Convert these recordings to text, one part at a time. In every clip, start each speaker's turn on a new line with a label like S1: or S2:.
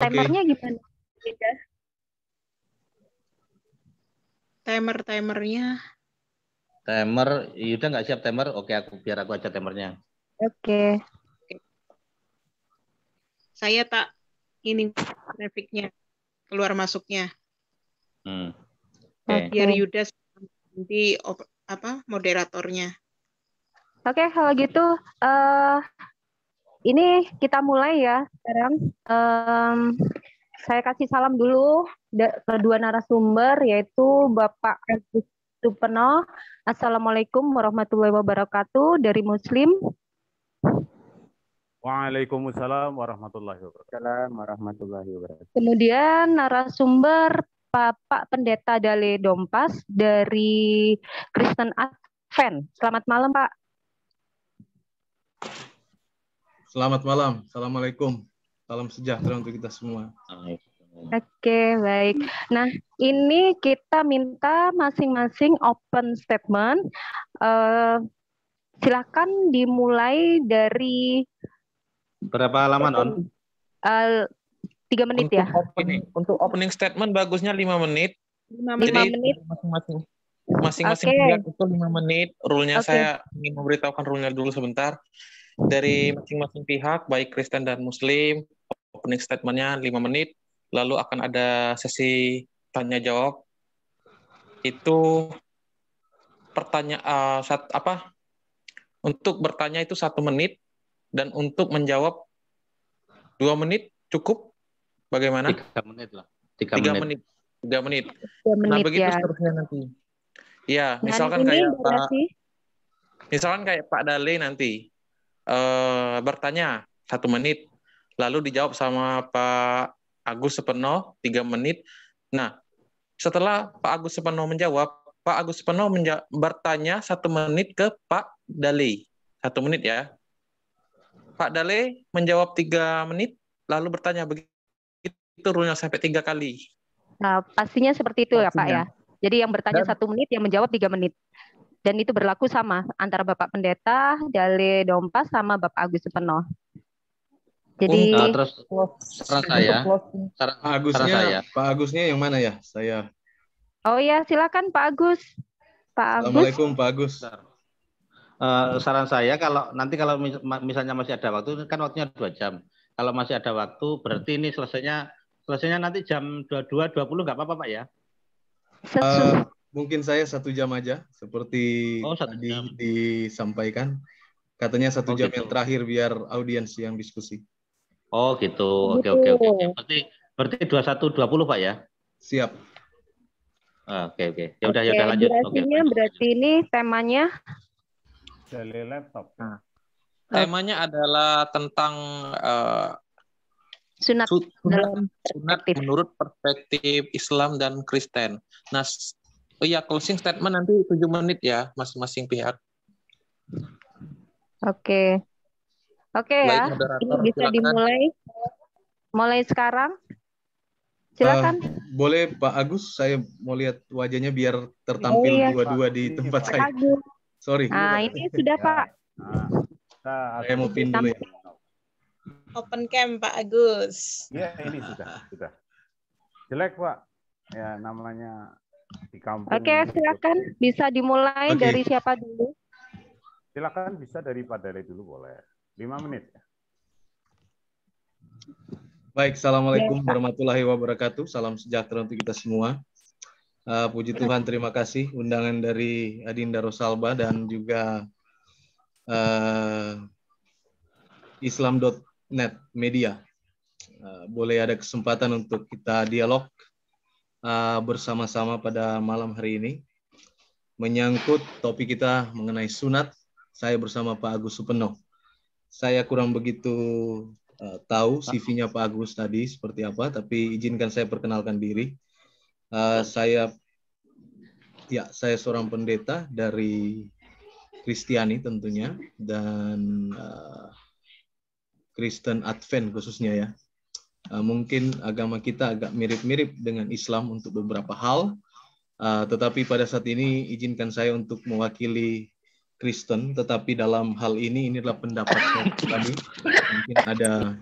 S1: Timernya gimana? Beda.
S2: Timernya.
S3: Timer, Yuda nggak siap timer? Oke, biar aku aja timernya.
S1: Oke.
S2: Saya tak ini grafiknya keluar masuknya.
S3: Oke.
S2: Biar Yuda nanti moderatornya.
S1: Oke, kalau gitu ini kita mulai ya sekarang. Saya kasih salam dulu kedua narasumber, yaitu Bapak Agus Supeno. Assalamualaikum warahmatullahi wabarakatuh dari Muslim.
S4: Waalaikumsalam warahmatullahi wabarakatuh.
S1: Kemudian narasumber Bapak Pendeta Dale Dompas dari Kristen Advent. Selamat malam, Pak.
S5: Selamat malam. Assalamualaikum. Salam sejahtera untuk kita semua.
S1: Oke, baik. Nah, ini kita minta masing-masing open statement. Silakan dimulai dari
S3: berapa lama, Non?
S1: 3 menit ya.
S6: Untuk opening statement bagusnya 5 menit.
S1: 5 menit.
S6: Masing-masing pihak itu 5 menit. Rule-nya saya ingin memberitahukan rule-nya dulu sebentar. Dari masing-masing pihak, baik Kristen dan Muslim, opening statement-nya 5 menit, lalu akan ada sesi tanya-jawab. Itu untuk bertanya itu 1 menit, dan untuk menjawab 2 menit cukup? Bagaimana?
S3: 3 menit lah.
S6: 3 menit. 3 menit. Nah, begitu seterusnya nanti. Ya, misalkan kayak Pak Dale nanti bertanya 1 menit, lalu dijawab sama Pak Agus Supeno 3 menit. Nah, setelah Pak Agus Supeno menjawab, Pak Agus Supeno bertanya 1 menit ke Pak Dale. 1 menit ya. Pak Dale menjawab 3 menit, lalu bertanya. Begitu rule-nya sampai 3 kali.
S1: Nah, pastinya seperti itu ya, Pak ya. Jadi yang bertanya 1 menit, yang menjawab 3 menit. Dan itu berlaku sama antara Bapak Pendeta Dale Dompas sama Bapak Agus Supeno. Jadi
S3: terus saran saya.
S5: Pak Agusnya yang mana ya? Saya.
S1: Oh ya, silakan Pak Agus.
S5: Assalamualaikum Pak Agus.
S3: Saran saya kalau misalnya masih ada waktu, kan waktunya 2 jam. Kalau masih ada waktu, berarti ini selesainya nanti jam 22.20 nggak apa-apa, Pak ya?
S5: Mungkin saya 1 jam aja, seperti tadi disampaikan. Katanya 1 jam yang terakhir biar audiens yang diskusi.
S3: Oh gitu. Oke. Berarti 21.20 Pak ya?
S5: Siap.
S3: Oke. Ya udah lanjut.
S1: Durasinya berarti ini temanya
S4: dari laptop.
S6: Temanya adalah tentang
S1: sunat
S6: menurut perspektif Islam dan Kristen. Nah, closing statement nanti 7 menit ya masing-masing pihak.
S1: Oke ya. Ini bisa dimulai. Mulai sekarang. Silakan.
S5: Boleh Pak Agus, saya mau lihat wajahnya biar tertampil dua-dua di tempat saya. Sorry.
S1: Nah, ini sudah Pak.
S5: Saya mau pin dulu ya.
S2: Open cam Pak Agus.
S4: Ya, ini sudah. Jelek Pak. Ya, namanya di kampung.
S1: Oke, silakan. Bisa dimulai dari siapa dulu?
S4: Silakan, bisa dari Pak Dale dulu boleh. 5 menit.
S5: Baik, Assalamualaikum warahmatullahi wabarakatuh. Salam sejahtera untuk kita semua. Puji Tuhan, terima kasih undangan dari Adinda Rosalba dan juga Islam.net Media. Boleh ada kesempatan untuk kita dialog bersama-sama pada malam hari ini. Menyangkut topik kita mengenai sunat, saya bersama Pak Agus Supeno. Saya kurang begitu tahu CV-nya Pak Agus tadi seperti apa, tapi izinkan saya perkenalkan diri. Saya seorang pendeta dari Kristiani tentunya, dan Kristen Advent khususnya ya. Mungkin agama kita agak mirip-mirip dengan Islam untuk beberapa hal, tetapi pada saat ini izinkan saya untuk mewakili Kristen, tetapi dalam hal ini adalah pendapat saya pribadi. Mungkin ada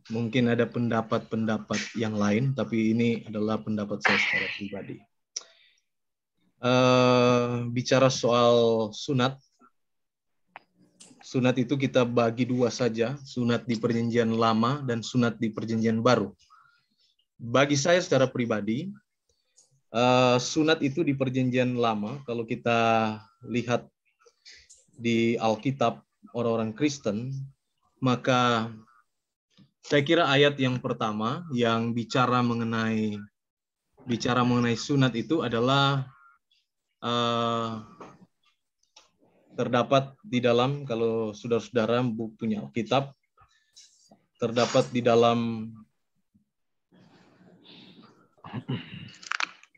S5: Mungkin ada pendapat-pendapat yang lain, tapi ini adalah pendapat saya secara pribadi. Bicara soal sunat, sunat itu kita bagi dua saja, sunat di Perjanjian Lama dan sunat di Perjanjian Baru. Bagi saya secara pribadi, sunat itu di Perjanjian Lama, kalau kita lihat di Alkitab orang-orang Kristen, maka saya kira ayat yang pertama yang bicara mengenai sunat itu adalah terdapat di dalam, kalau saudara-saudara punya Alkitab, terdapat di dalam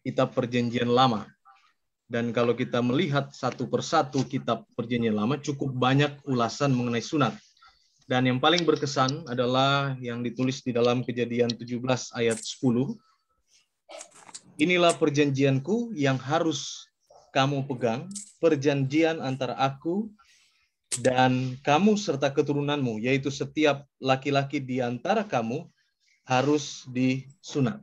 S5: kitab Perjanjian Lama. Dan kalau kita melihat satu persatu kitab Perjanjian Lama, cukup banyak ulasan mengenai sunat. Dan yang paling berkesan adalah yang ditulis di dalam Kejadian 17 ayat 10. Inilah perjanjianku yang harus kamu pegang, perjanjian antara aku dan kamu serta keturunanmu, yaitu setiap laki-laki di antara kamu harus disunat.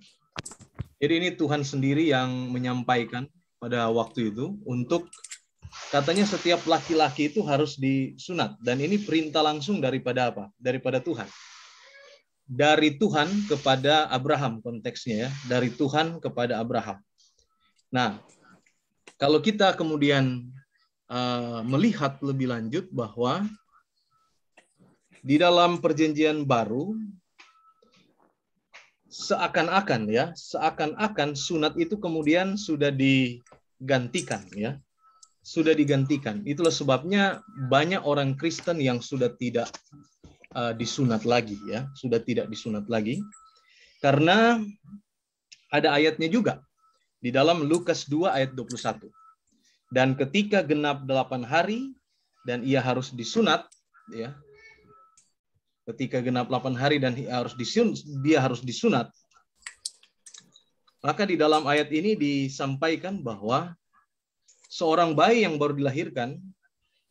S5: Jadi ini Tuhan sendiri yang menyampaikan pada waktu itu untuk katanya setiap laki-laki itu harus disunat. Dan ini perintah langsung daripada apa? Daripada Tuhan. Dari Tuhan kepada Abraham konteksnya ya. Dari Tuhan kepada Abraham. Nah, kalau kita kemudian melihat lebih lanjut bahwa di dalam Perjanjian Baru seakan-akan sunat itu kemudian sudah digantikan ya. Sudah digantikan. Itulah sebabnya banyak orang Kristen yang sudah tidak disunat lagi ya, sudah tidak disunat lagi. Karena ada ayatnya juga di dalam Lukas 2 ayat 21. Dan ketika genap 8 hari dan ia harus disunat ya. Ketika genap 8 hari dan dia harus disunat. Maka di dalam ayat ini disampaikan bahwa seorang bayi yang baru dilahirkan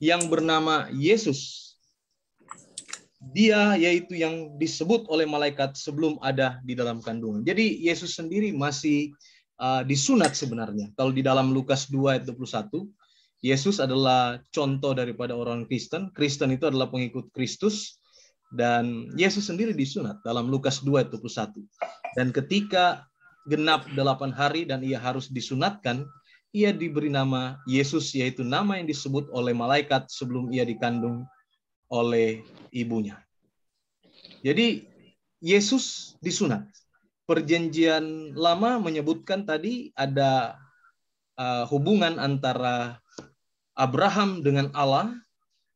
S5: yang bernama Yesus, dia yaitu yang disebut oleh malaikat sebelum ada di dalam kandungan. Jadi Yesus sendiri masih disunat sebenarnya. Kalau di dalam Lukas 2 ayat 21, Yesus adalah contoh daripada orang Kristen. Kristen itu adalah pengikut Kristus. Dan Yesus sendiri disunat dalam Lukas 2 ayat 21. Dan ketika genap 8 hari dan ia harus disunatkan, ia diberi nama Yesus, yaitu nama yang disebut oleh malaikat sebelum ia dikandung oleh ibunya. Jadi Yesus disunat. Perjanjian Lama menyebutkan tadi ada hubungan antara Abraham dengan Allah.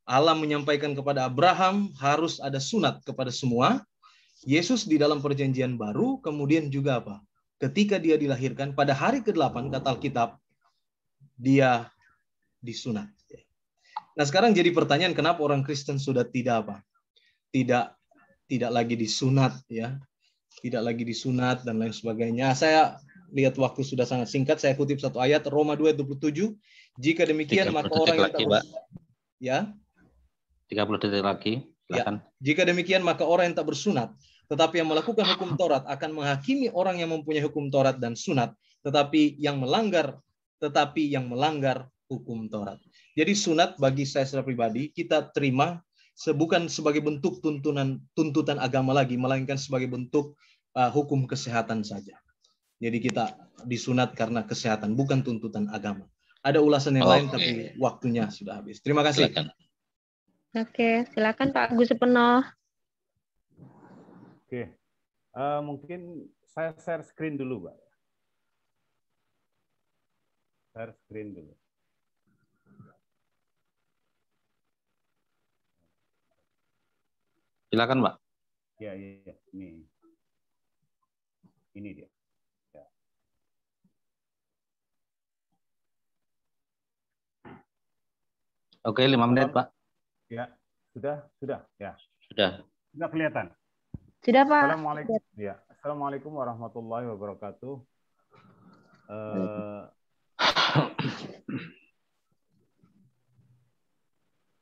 S5: Allah menyampaikan kepada Abraham harus ada sunat kepada semua. Yesus di dalam Perjanjian Baru kemudian juga apa? Ketika dia dilahirkan pada hari ke-8 kata Alkitab, dia disunat. Nah sekarang jadi pertanyaan, kenapa orang Kristen sudah tidak apa? Tidak lagi disunat ya. Tidak lagi disunat dan lain sebagainya. Saya lihat waktu sudah sangat singkat, saya kutip satu ayat Roma 2:27. Jika demikian maka orang yang tak ya
S3: 30 detik lagi. Silakan.
S5: Ya, jika demikian maka orang yang tak bersunat tetapi yang melakukan hukum Taurat akan menghakimi orang yang mempunyai hukum Taurat dan sunat, tetapi yang melanggar hukum Taurat. Jadi sunat bagi saya secara pribadi kita terima bukan sebagai bentuk tuntutan agama lagi, melainkan sebagai bentuk hukum kesehatan saja. Jadi kita disunat karena kesehatan, bukan tuntutan agama. Ada ulasan yang lain, tapi waktunya sudah habis. Terima kasih.
S3: Silakan.
S1: Oke, silakan Pak Agus Supeno.
S4: Oke, mungkin saya share screen dulu, Pak. Share screen dulu.
S3: Silakan, Pak.
S4: Ya, ini dia. Ya.
S3: Oke, 5 menit, Pak.
S4: Ya, sudah, ya.
S3: Sudah
S4: kelihatan.
S1: Sudah, Pak.
S4: Assalamualaikum. Ya, Assalamualaikum warahmatullahi wabarakatuh.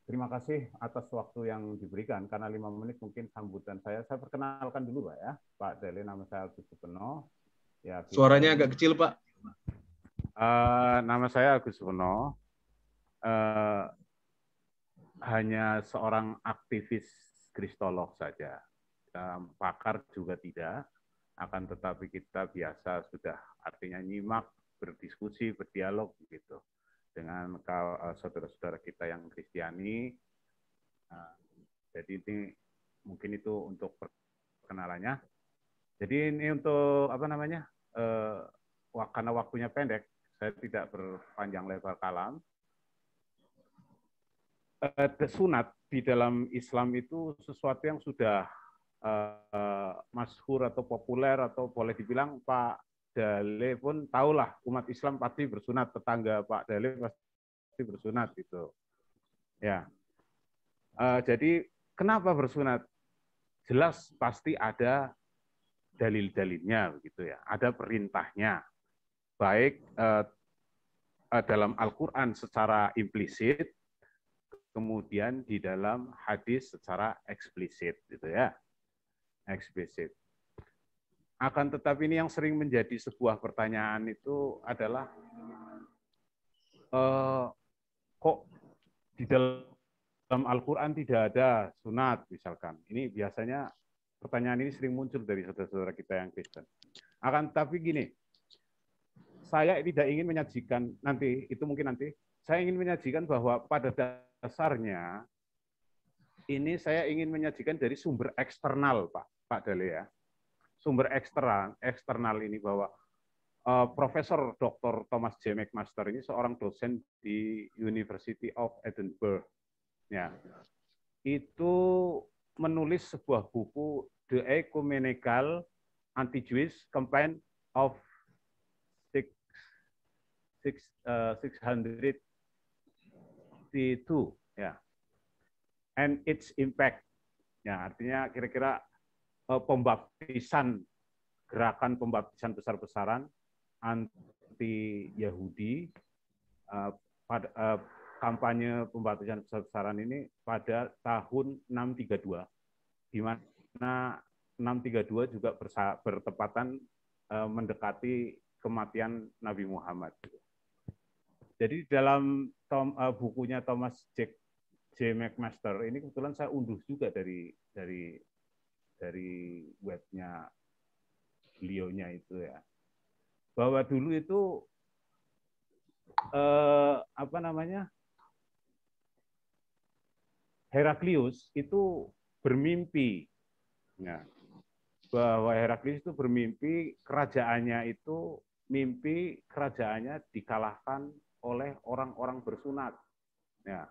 S4: terima kasih atas waktu yang diberikan. Karena 5 menit mungkin sambutan saya. Saya perkenalkan dulu Pak ya. Pak Dale, nama saya Agus Supeno. Ya,
S5: Suaranya agak kecil, Pak.
S4: Nama saya Agus Supeno. Hanya seorang aktivis kristolog saja. Pakar juga tidak. Akan tetapi kita biasa sudah artinya nyimak, berdiskusi, berdialog gitu dengan saudara-saudara kita yang Kristiani. Jadi ini mungkin itu untuk perkenalannya. Jadi ini untuk apa namanya? Karena waktunya pendek, saya tidak berpanjang lebar kalam. Sunat di dalam Islam itu sesuatu yang sudah masyhur atau populer, atau boleh dibilang Pak Dale pun tahulah umat Islam pasti bersunat, tetangga Pak Dale pasti bersunat gitu. Ya. Jadi kenapa bersunat? Jelas pasti ada dalil-dalilnya begitu ya. Ada perintahnya. Baik dalam Al-Qur'an secara implisit, kemudian di dalam hadis secara eksplisit gitu ya. Eksplisit. Akan tetapi ini yang sering menjadi sebuah pertanyaan itu adalah kok di dalam Al-Qur'an tidak ada sunat misalkan. Ini biasanya pertanyaan ini sering muncul dari saudara-saudara kita yang Kristen. Akan tetapi gini, saya tidak ingin menyajikan nanti, itu mungkin nanti, saya ingin menyajikan bahwa pada dasarnya ini saya ingin menyajikan dari sumber eksternal, Pak Dale ya. Sumber eksternal ini bahwa Profesor Dr. Thomas J. McMaster ini seorang dosen di University of Edinburgh. Ya. Itu menulis sebuah buku The Ecumenical Anti-Jewish Campaign of 602 ya. And its impact. Ya, artinya kira-kira gerakan pembaptisan besar-besaran anti Yahudi, kampanye pembaptisan besar-besaran ini pada tahun 632, di mana 632 juga bertepatan mendekati kematian Nabi Muhammad. Jadi dalam bukunya Thomas J. McMaster ini kebetulan saya unduh juga dari webnya beliaunya itu ya, bahwa dulu itu Heraklius itu bermimpi, ya, bahwa Heraklius itu bermimpi kerajaannya dikalahkan oleh orang-orang bersunat. Ya.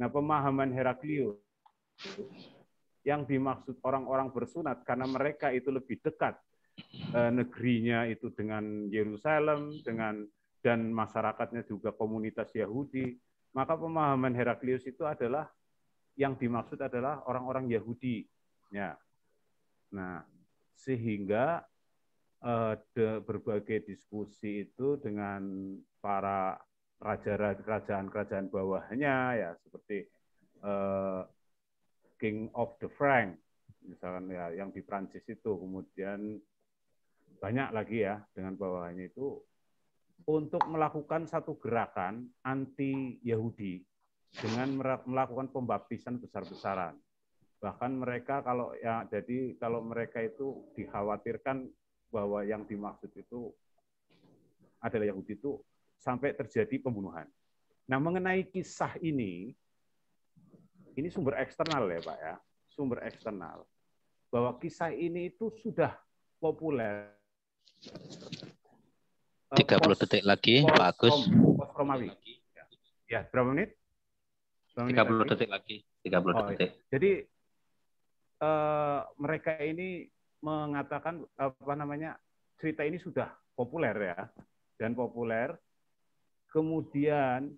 S4: Nah, pemahaman Heraklius yang dimaksud orang-orang bersunat karena mereka itu lebih dekat negerinya itu dengan Yerusalem, dan masyarakatnya juga komunitas Yahudi, maka pemahaman Heraklius itu adalah yang dimaksud adalah orang-orang Yahudi. Ya. Nah, sehingga berbagai diskusi itu dengan para kerajaan bawahnya ya, seperti King of the Frank misalkan ya, yang di Prancis itu, kemudian banyak lagi ya dengan bawahannya itu, untuk melakukan satu gerakan anti Yahudi dengan melakukan pembaptisan besar-besaran. Bahkan mereka kalau mereka itu dikhawatirkan bahwa yang dimaksud itu adalah Yahudi itu sampai terjadi pembunuhan. Nah, mengenai kisah ini sumber eksternal ya Pak ya, sumber eksternal. Bahwa kisah ini itu sudah populer.
S3: 30 detik lagi, Pak Agus.
S4: Romawi. Ya, berapa menit?
S3: 30 detik lagi. 30 detik.
S4: Ya. Jadi mereka ini mengatakan cerita ini sudah populer ya, dan populer. Kemudian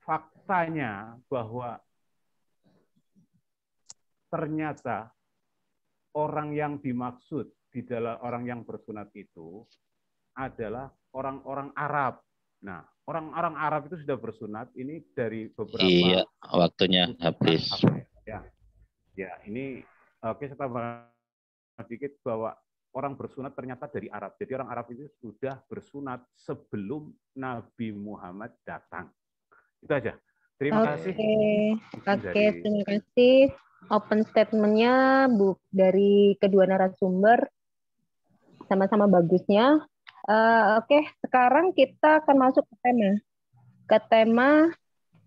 S4: faktanya bahwa ternyata orang yang dimaksud di dalam orang yang bersunat itu adalah orang-orang Arab. Nah, orang-orang Arab itu sudah bersunat. Ini dari beberapa.
S3: Iya, waktunya habis.
S4: Ya, ini oke, saya tambahkan sedikit bahwa orang bersunat ternyata dari Arab. Jadi orang Arab itu sudah bersunat sebelum Nabi Muhammad datang. Itu aja. Terima kasih.
S1: Oke, terima kasih. Open statement-nya dari kedua narasumber sama-sama bagusnya. Oke, sekarang kita akan masuk ke tema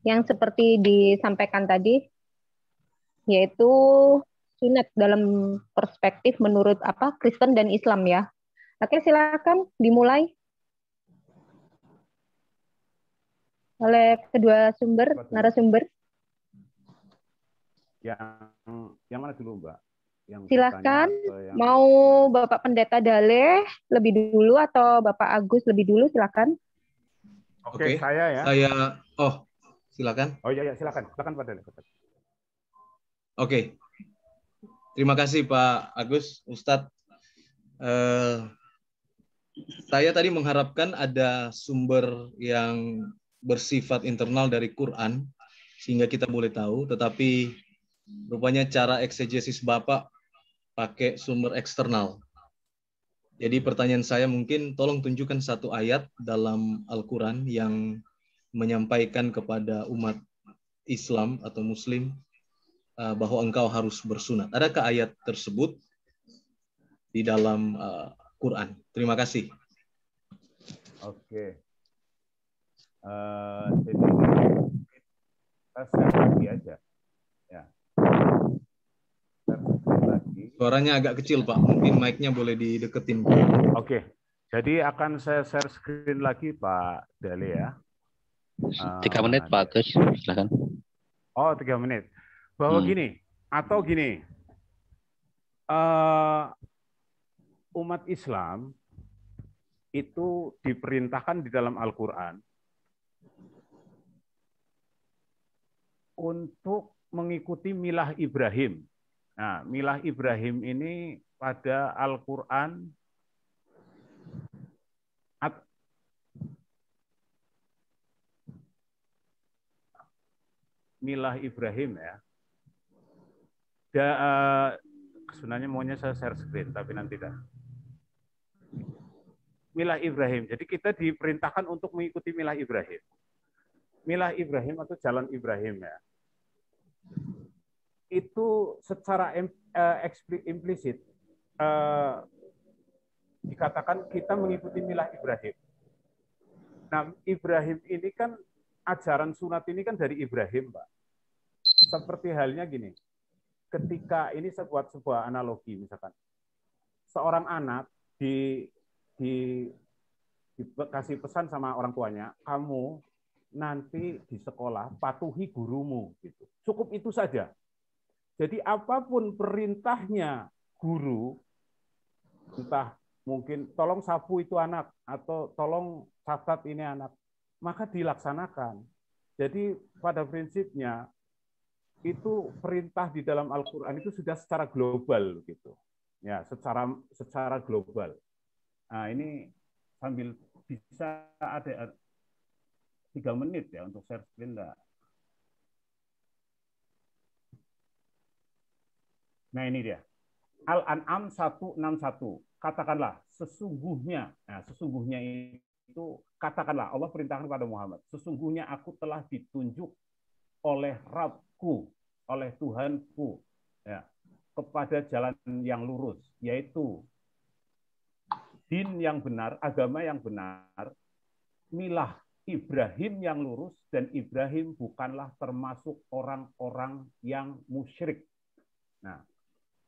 S1: yang seperti disampaikan tadi, yaitu sunat dalam perspektif menurut Kristen dan Islam ya. Oke, silakan dimulai oleh kedua narasumber.
S4: Yang mana dulu, Mbak?
S1: Silahkan, mau Bapak Pendeta Dale lebih dulu atau Bapak Agus lebih dulu, silakan.
S4: Oke, saya ya.
S5: Silakan.
S4: Oh iya, silakan Pak Dale.
S5: Oke. Terima kasih Pak Agus, Ustadz. Saya tadi mengharapkan ada sumber yang bersifat internal dari Quran, sehingga kita boleh tahu, tetapi rupanya cara eksegesis Bapak pakai sumber eksternal. Jadi pertanyaan saya mungkin tolong tunjukkan satu ayat dalam Al-Quran yang menyampaikan kepada umat Islam atau Muslim bahwa engkau harus bersunat. Adakah ayat tersebut di dalam Quran? Terima kasih.
S4: Oke. Jadi kita share lagi aja. Ya.
S5: Suaranya agak kecil, Pak. Mungkin mic-nya boleh dideketin.
S4: Oke. Jadi akan saya share screen lagi, Pak Dale ya.
S3: 3 menit, Pak Agus. Silakan.
S4: Oh, 3 menit. Bahwa gini, umat Islam itu diperintahkan di dalam Al-Quran untuk mengikuti milah Ibrahim. Nah, milah Ibrahim ini pada Al-Quran milah Ibrahim ya. Sebenarnya maunya saya share screen, tapi nanti dah. Milah Ibrahim. Jadi kita diperintahkan untuk mengikuti milah Ibrahim. Milah Ibrahim atau jalan Ibrahim ya. Itu secara implisit dikatakan kita mengikuti milah Ibrahim. Nah, Ibrahim ini kan ajaran sunat ini kan dari Ibrahim, Pak. Seperti halnya gini, ketika ini saya buat sebuah analogi, misalkan seorang anak dikasih pesan sama orang tuanya, kamu nanti di sekolah patuhi gurumu, gitu. Cukup itu saja. Jadi apapun perintahnya guru, entah mungkin tolong sapu itu anak atau tolong catat ini anak, maka dilaksanakan. Jadi pada prinsipnya itu perintah di dalam Al-Quran itu sudah secara global gitu. Ya, secara global. Nah, ini sambil bisa ada 3 menit ya untuk share screen enggak? Nah, ini dia. Al-An'am 161. Katakanlah sesungguhnya. Nah, sesungguhnya itu katakanlah Allah perintahkan kepada Muhammad, sesungguhnya aku telah ditunjuk oleh Rabbku, oleh Tuhanku ya, kepada jalan yang lurus, yaitu din yang benar, agama yang benar, milah Ibrahim yang lurus, dan Ibrahim bukanlah termasuk orang-orang yang musyrik. Nah,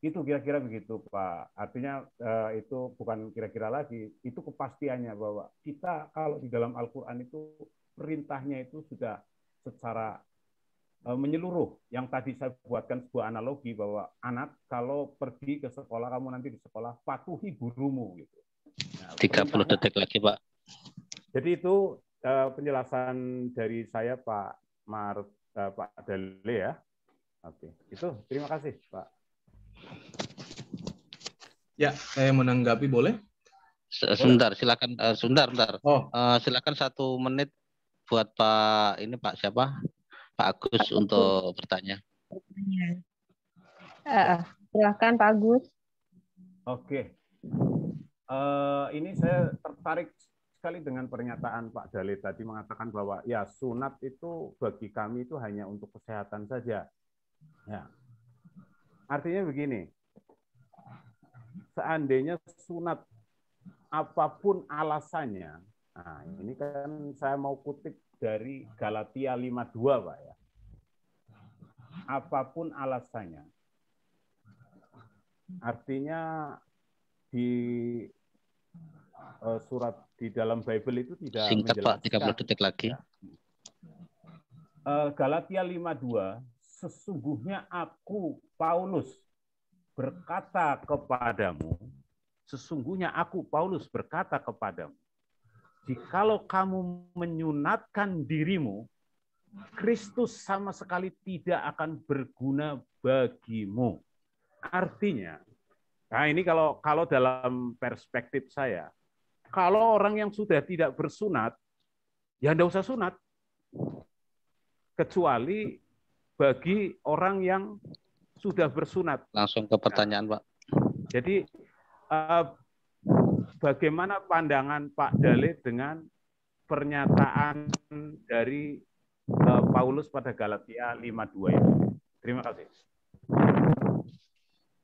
S4: itu kira-kira begitu, Pak. Artinya itu bukan kira-kira lagi, itu kepastiannya bahwa kita kalau di dalam Al-Quran itu perintahnya itu sudah secara menyeluruh. Yang tadi saya buatkan sebuah analogi bahwa anak kalau pergi ke sekolah, kamu nanti di sekolah patuhi gurumu gitu. Nah,
S3: 30 detik lagi, Pak.
S4: Jadi itu penjelasan dari saya, Pak Dale ya. Oke, itu terima kasih, Pak.
S5: Ya, saya menanggapi boleh?
S3: Sebentar, silakan. Sebentar.
S5: Oh.
S3: Silakan 1 menit buat Pak ini Pak siapa? Pak Agus untuk bertanya.
S1: Silahkan Pak Agus.
S4: Oke. Ini saya tertarik sekali dengan pernyataan Pak Dalil tadi mengatakan bahwa ya sunat itu bagi kami itu hanya untuk kesehatan saja. Ya. Artinya begini, seandainya sunat apapun alasannya, nah ini kan saya mau kutip dari Galatia 5:2 Pak ya. Apapun alasannya. Artinya di surat di dalam Bible itu tidak
S3: Singkat Pak,
S4: menjelaskan.
S3: 30 detik lagi.
S4: Galatia 5:2, sesungguhnya aku Paulus berkata kepadamu, sesungguhnya aku Paulus berkata kepadamu, jikalau kamu menyunatkan dirimu, Kristus sama sekali tidak akan berguna bagimu. Artinya, nah ini kalau dalam perspektif saya, kalau orang yang sudah tidak bersunat, ya tidak usah sunat. Kecuali bagi orang yang sudah bersunat.
S3: Langsung ke pertanyaan Pak.
S4: Jadi bagaimana pandangan Pak Dalil dengan pernyataan dari Paulus pada Galatia 5:2 itu? Terima kasih.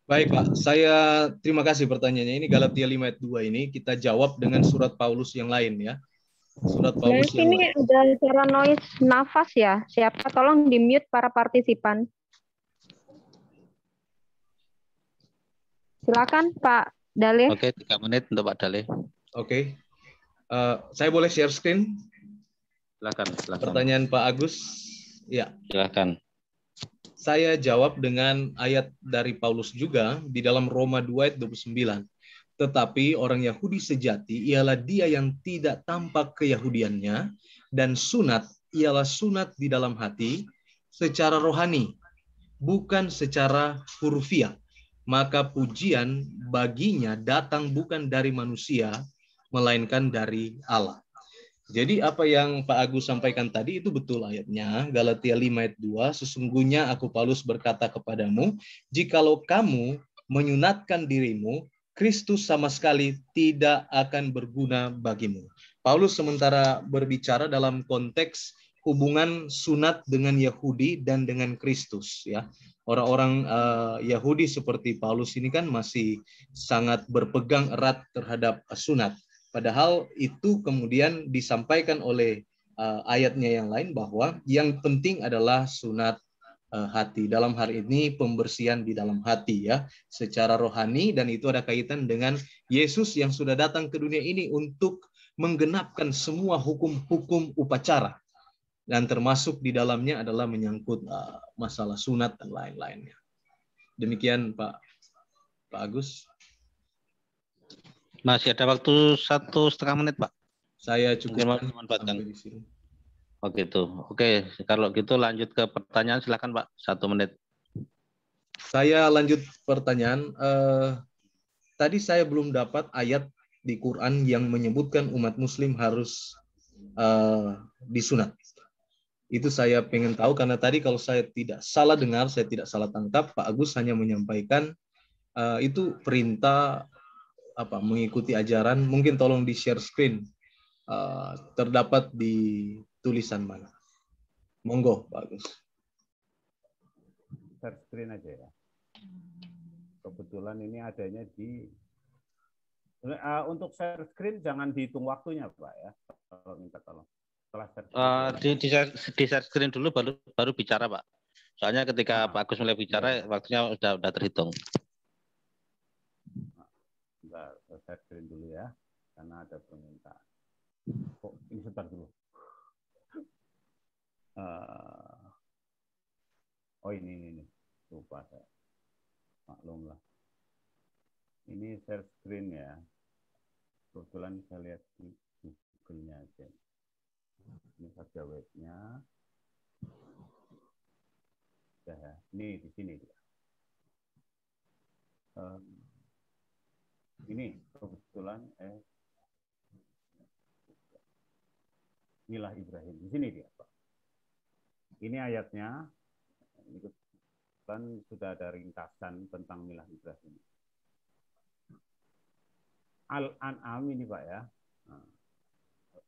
S5: Baik Pak, saya terima kasih pertanyaannya. Ini Galatia 5:2 ini kita jawab dengan surat Paulus yang lain ya. Surat Paulus yang
S1: Ini
S5: lain.
S1: ada suara noise nafas ya. Siapa tolong di-mute para partisipan. Silakan Pak Dalil.
S3: Oke, 3 menit untuk Pak Dalil.
S5: Oke. Saya boleh share screen?
S3: Silakan.
S5: Pertanyaan Pak Agus. Ya.
S3: Silakan.
S5: Saya jawab dengan ayat dari Paulus juga di dalam Roma 2 ayat 29. Tetapi orang Yahudi sejati ialah dia yang tidak tampak keyahudiannya, dan sunat ialah sunat di dalam hati secara rohani, bukan secara hurufiah. Maka pujian baginya datang bukan dari manusia, melainkan dari Allah. Jadi apa yang Pak Agus sampaikan tadi itu betul ayatnya. Galatia 5 ayat 2, sesungguhnya aku Paulus berkata kepadamu, jikalau kamu menyunatkan dirimu, Kristus sama sekali tidak akan berguna bagimu. Paulus sementara berbicara dalam konteks hubungan sunat dengan Yahudi dan dengan Kristus ya. Orang-orang Yahudi seperti Paulus ini kan masih sangat berpegang erat terhadap sunat. Padahal itu kemudian disampaikan oleh ayatnya yang lain bahwa yang penting adalah sunat hati. Dalam hal ini pembersihan di dalam hati ya, secara rohani, dan itu ada kaitan dengan Yesus yang sudah datang ke dunia ini untuk menggenapkan semua hukum-hukum upacara. Dan termasuk di dalamnya adalah menyangkut masalah sunat dan lain-lainnya. Demikian Pak Agus.
S3: Masih ada waktu 1,5 menit, Pak.
S5: Saya cukup
S3: memanfaatkan. Oh gitu. Oke, kalau gitu lanjut ke pertanyaan, silakan Pak. 1 menit.
S5: Saya lanjut pertanyaan. Tadi saya belum dapat ayat di Quran yang menyebutkan umat Muslim harus disunat. Itu saya pengen tahu karena tadi kalau saya tidak salah dengar, saya tidak salah tangkap, Pak Agus hanya menyampaikan itu perintah mengikuti ajaran. Mungkin tolong di share screen. Terdapat di tulisan mana? Monggo, Pak Agus.
S4: Share screen aja ya. Kebetulan ini adanya di untuk share screen jangan dihitung waktunya, Pak ya. Kalau minta tolong. Setelah
S3: di share screen dulu baru bicara, Pak. Soalnya ketika Pak Agus mulai bicara waktunya udah terhitung.
S4: Bentar, share screen dulu ya. Karena ada permintaan. Oh, ini sebentar dulu. Ini. Lupa saya. Maklum lah. Ini share screen ya. Kebetulan saya lihat di Google-nya aja. Ini saja webnya. Ya, ini di sini. Ini kebetulan milah Ibrahim. Di sini dia, Pak. Ini ayatnya. Ini kan sudah ada ringkasan tentang milah Ibrahim. Al-An'am ini, Pak ya. Nah,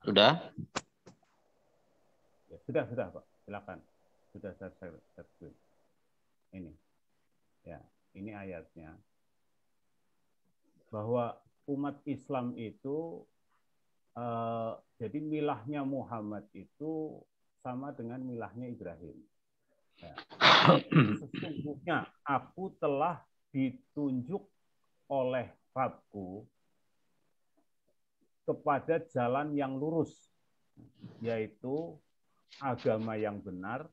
S3: Sudah?
S4: ya, sudah, Pak. Silakan. Sudah saya ini. Ya, ini ayatnya. Bahwa umat Islam itu jadi milahnya Muhammad itu sama dengan milahnya Ibrahim. Ya. Sesungguhnya aku telah ditunjuk oleh Rabbku kepada jalan yang lurus, yaitu agama yang benar,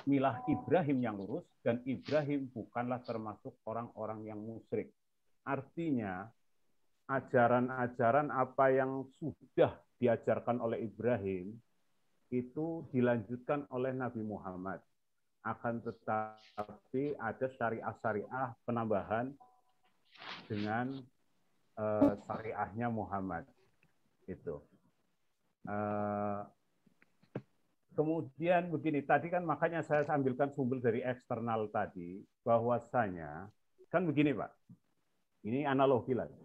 S4: milah Ibrahim yang lurus, dan Ibrahim bukanlah termasuk orang-orang yang musyrik. Artinya, ajaran-ajaran apa yang sudah diajarkan oleh Ibrahim itu dilanjutkan oleh Nabi Muhammad. Akan tetapi ada syariah-syariah penambahan dengan syariahnya Muhammad. Itu. Kemudian begini, tadi kan makanya saya ambilkan sumber dari eksternal tadi, bahwasanya, kan begini Pak, ini analogi lagi.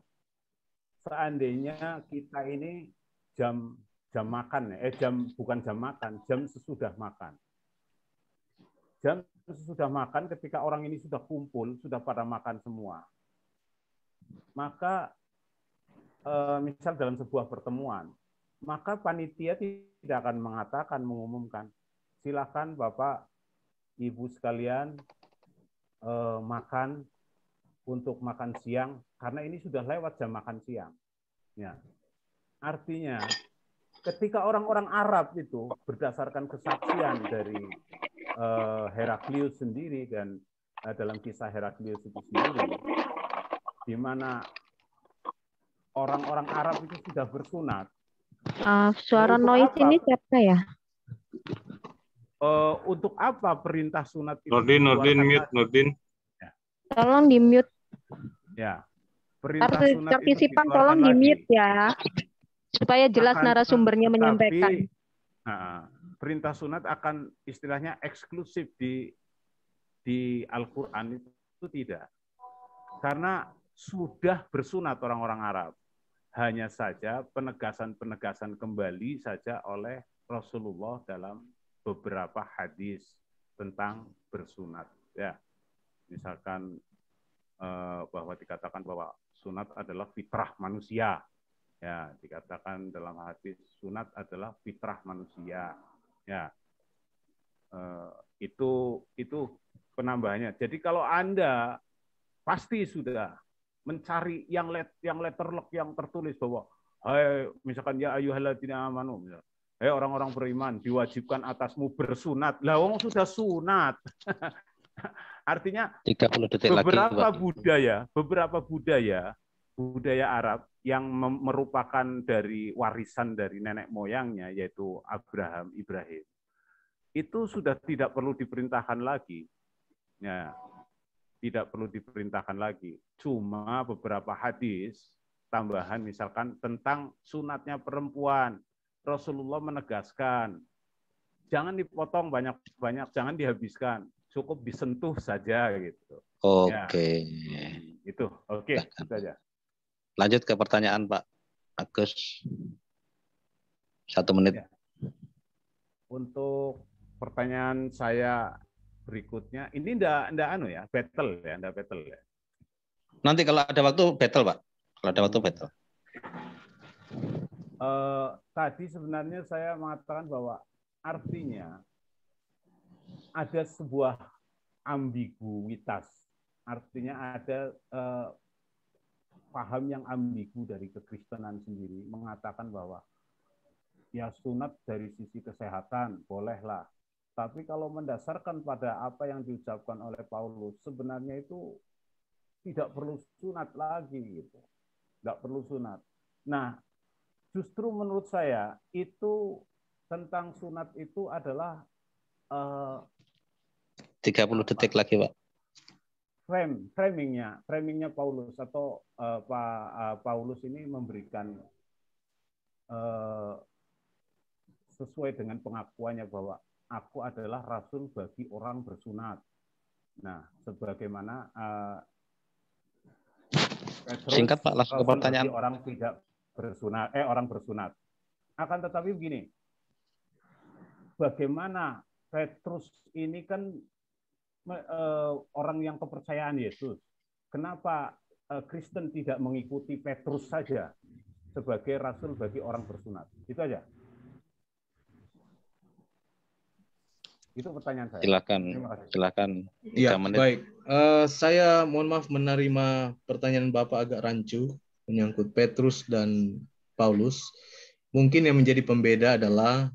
S4: Seandainya kita ini jam makan, bukan jam makan, jam sesudah makan. Jam sesudah makan ketika orang ini sudah kumpul, sudah pada makan semua. Maka misal dalam sebuah pertemuan, maka panitia tidak akan mengumumkan, silakan Bapak, Ibu sekalian makan untuk makan siang, karena ini sudah lewat jam makan siang. Ya. Artinya, ketika orang-orang Arab itu berdasarkan kesaksian dari Heraklius sendiri dan dalam kisah Heraklius itu sendiri, di mana orang-orang Arab itu sudah bersunat.
S1: Suara noise apa? Ini siapa ya?
S4: Untuk apa perintah sunat itu?
S5: Nordin, mute, Nordin.
S1: Ya. Tolong di mute.
S4: Ya. Perintah sunat
S1: partisipan tolong di mute ya, supaya jelas narasumbernya menyampaikan.
S4: Perintah sunat akan istilahnya eksklusif di Al-Quran itu tidak. Karena sudah bersunat orang-orang Arab. Hanya saja penegasan-penegasan kembali saja oleh Rasulullah dalam beberapa hadis tentang bersunat. Ya, misalkan bahwa dikatakan bahwa sunat adalah fitrah manusia. Ya, dikatakan dalam hadis sunat adalah fitrah manusia. Ya, itu penambahannya. Jadi kalau Anda pasti sudah mencari yang letterlock yang tertulis bahwa hai misalkan ya ayyuhalladzina amanu, hai orang-orang beriman diwajibkan atasmu bersunat. Lah wong sudah sunat. Artinya
S3: 30 detik
S4: beberapa budaya Arab yang merupakan dari warisan dari nenek moyangnya, yaitu Ibrahim, itu sudah tidak perlu diperintahkan lagi. Ya, tidak perlu diperintahkan lagi. Cuma beberapa hadis tambahan misalkan tentang sunatnya perempuan. Rasulullah menegaskan, jangan dipotong banyak-banyak, jangan dihabiskan. Cukup disentuh saja gitu.
S3: Oke.
S4: Ya. Itu. Oke, itu saja.
S3: Lanjut ke pertanyaan Pak Agus. 1 menit.
S4: Ya. Untuk pertanyaan saya berikutnya, ini enggak battle ya.
S3: Nanti kalau ada waktu battle, Pak. Kalau ada waktu battle.
S4: Tadi sebenarnya saya mengatakan bahwa artinya ada sebuah ambiguitas. Artinya ada paham yang ambigu dari kekristenan sendiri mengatakan bahwa ya sunat dari sisi kesehatan bolehlah. Tapi kalau mendasarkan pada apa yang diucapkan oleh Paulus, sebenarnya itu tidak perlu sunat lagi gitu. Tidak perlu sunat. Nah, justru menurut saya itu tentang sunat itu adalah
S3: 30 detik lagi, Pak.
S4: Framingnya Paulus atau Paulus ini memberikan sesuai dengan pengakuannya bahwa aku adalah rasul bagi orang bersunat. Nah, sebagaimana Petrus,
S3: Singkat Pak, langsung ke
S4: rasul
S3: pertanyaan.
S4: bagi orang tidak bersunat, orang bersunat. Akan tetapi begini, bagaimana Petrus ini kan orang yang kepercayaan Yesus. Kenapa Kristen tidak mengikuti Petrus saja sebagai rasul bagi orang bersunat? Itu aja. Itu pertanyaan saya.
S3: Silakan. Silakan.
S5: Ya,
S3: 3 menit.
S5: baik. Saya mohon maaf menerima pertanyaan Bapak agak rancu menyangkut Petrus dan Paulus. Mungkin yang menjadi pembeda adalah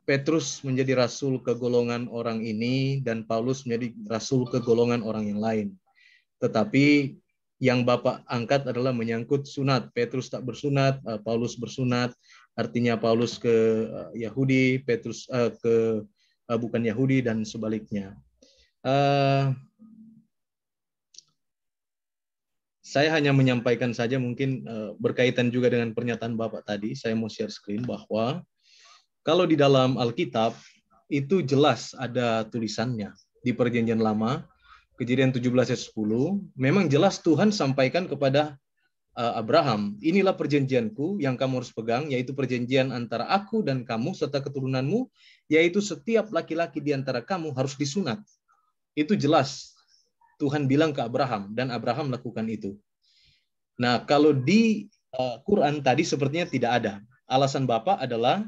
S5: Petrus menjadi rasul ke golongan orang ini dan Paulus menjadi rasul ke golongan orang yang lain. Tetapi yang Bapak angkat adalah menyangkut sunat. Petrus tak bersunat, Paulus bersunat. Artinya Paulus ke Yahudi, Petrus ke bukan Yahudi dan sebaliknya. Saya hanya menyampaikan saja mungkin berkaitan juga dengan pernyataan Bapak tadi. Saya mau share screen bahwa kalau di dalam Alkitab itu jelas ada tulisannya di Perjanjian Lama, Kejadian 17 ayat 10, memang jelas Tuhan sampaikan kepada Abraham, inilah perjanjianku yang kamu harus pegang, yaitu perjanjian antara aku dan kamu serta keturunanmu, yaitu setiap laki-laki di antara kamu harus disunat. Itu jelas Tuhan bilang ke Abraham, dan Abraham lakukan itu. Nah, kalau di Quran tadi sepertinya tidak ada. Alasan Bapak adalah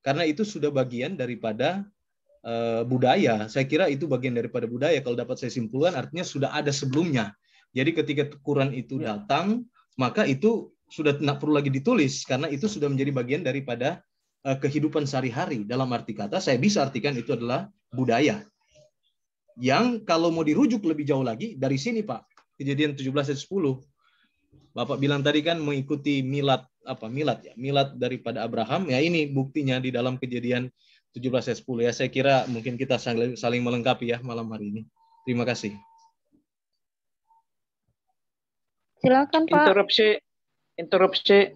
S5: karena itu sudah bagian daripada budaya. Saya kira itu bagian daripada budaya. Kalau dapat saya simpulkan, artinya sudah ada sebelumnya. Jadi ketika Quran itu datang, maka itu sudah tidak perlu lagi ditulis, karena itu sudah menjadi bagian daripada kehidupan sehari-hari. Dalam arti kata, saya bisa artikan itu adalah budaya. Yang kalau mau dirujuk lebih jauh lagi, dari sini Pak, Kejadian 17 ayat 10. Bapak bilang tadi kan mengikuti milad daripada Abraham. Ya ini buktinya di dalam Kejadian 17 ayat 10 ya. Saya kira mungkin kita saling melengkapi ya malam hari ini. Terima kasih.
S1: Silakan Pak.
S7: Interupsi.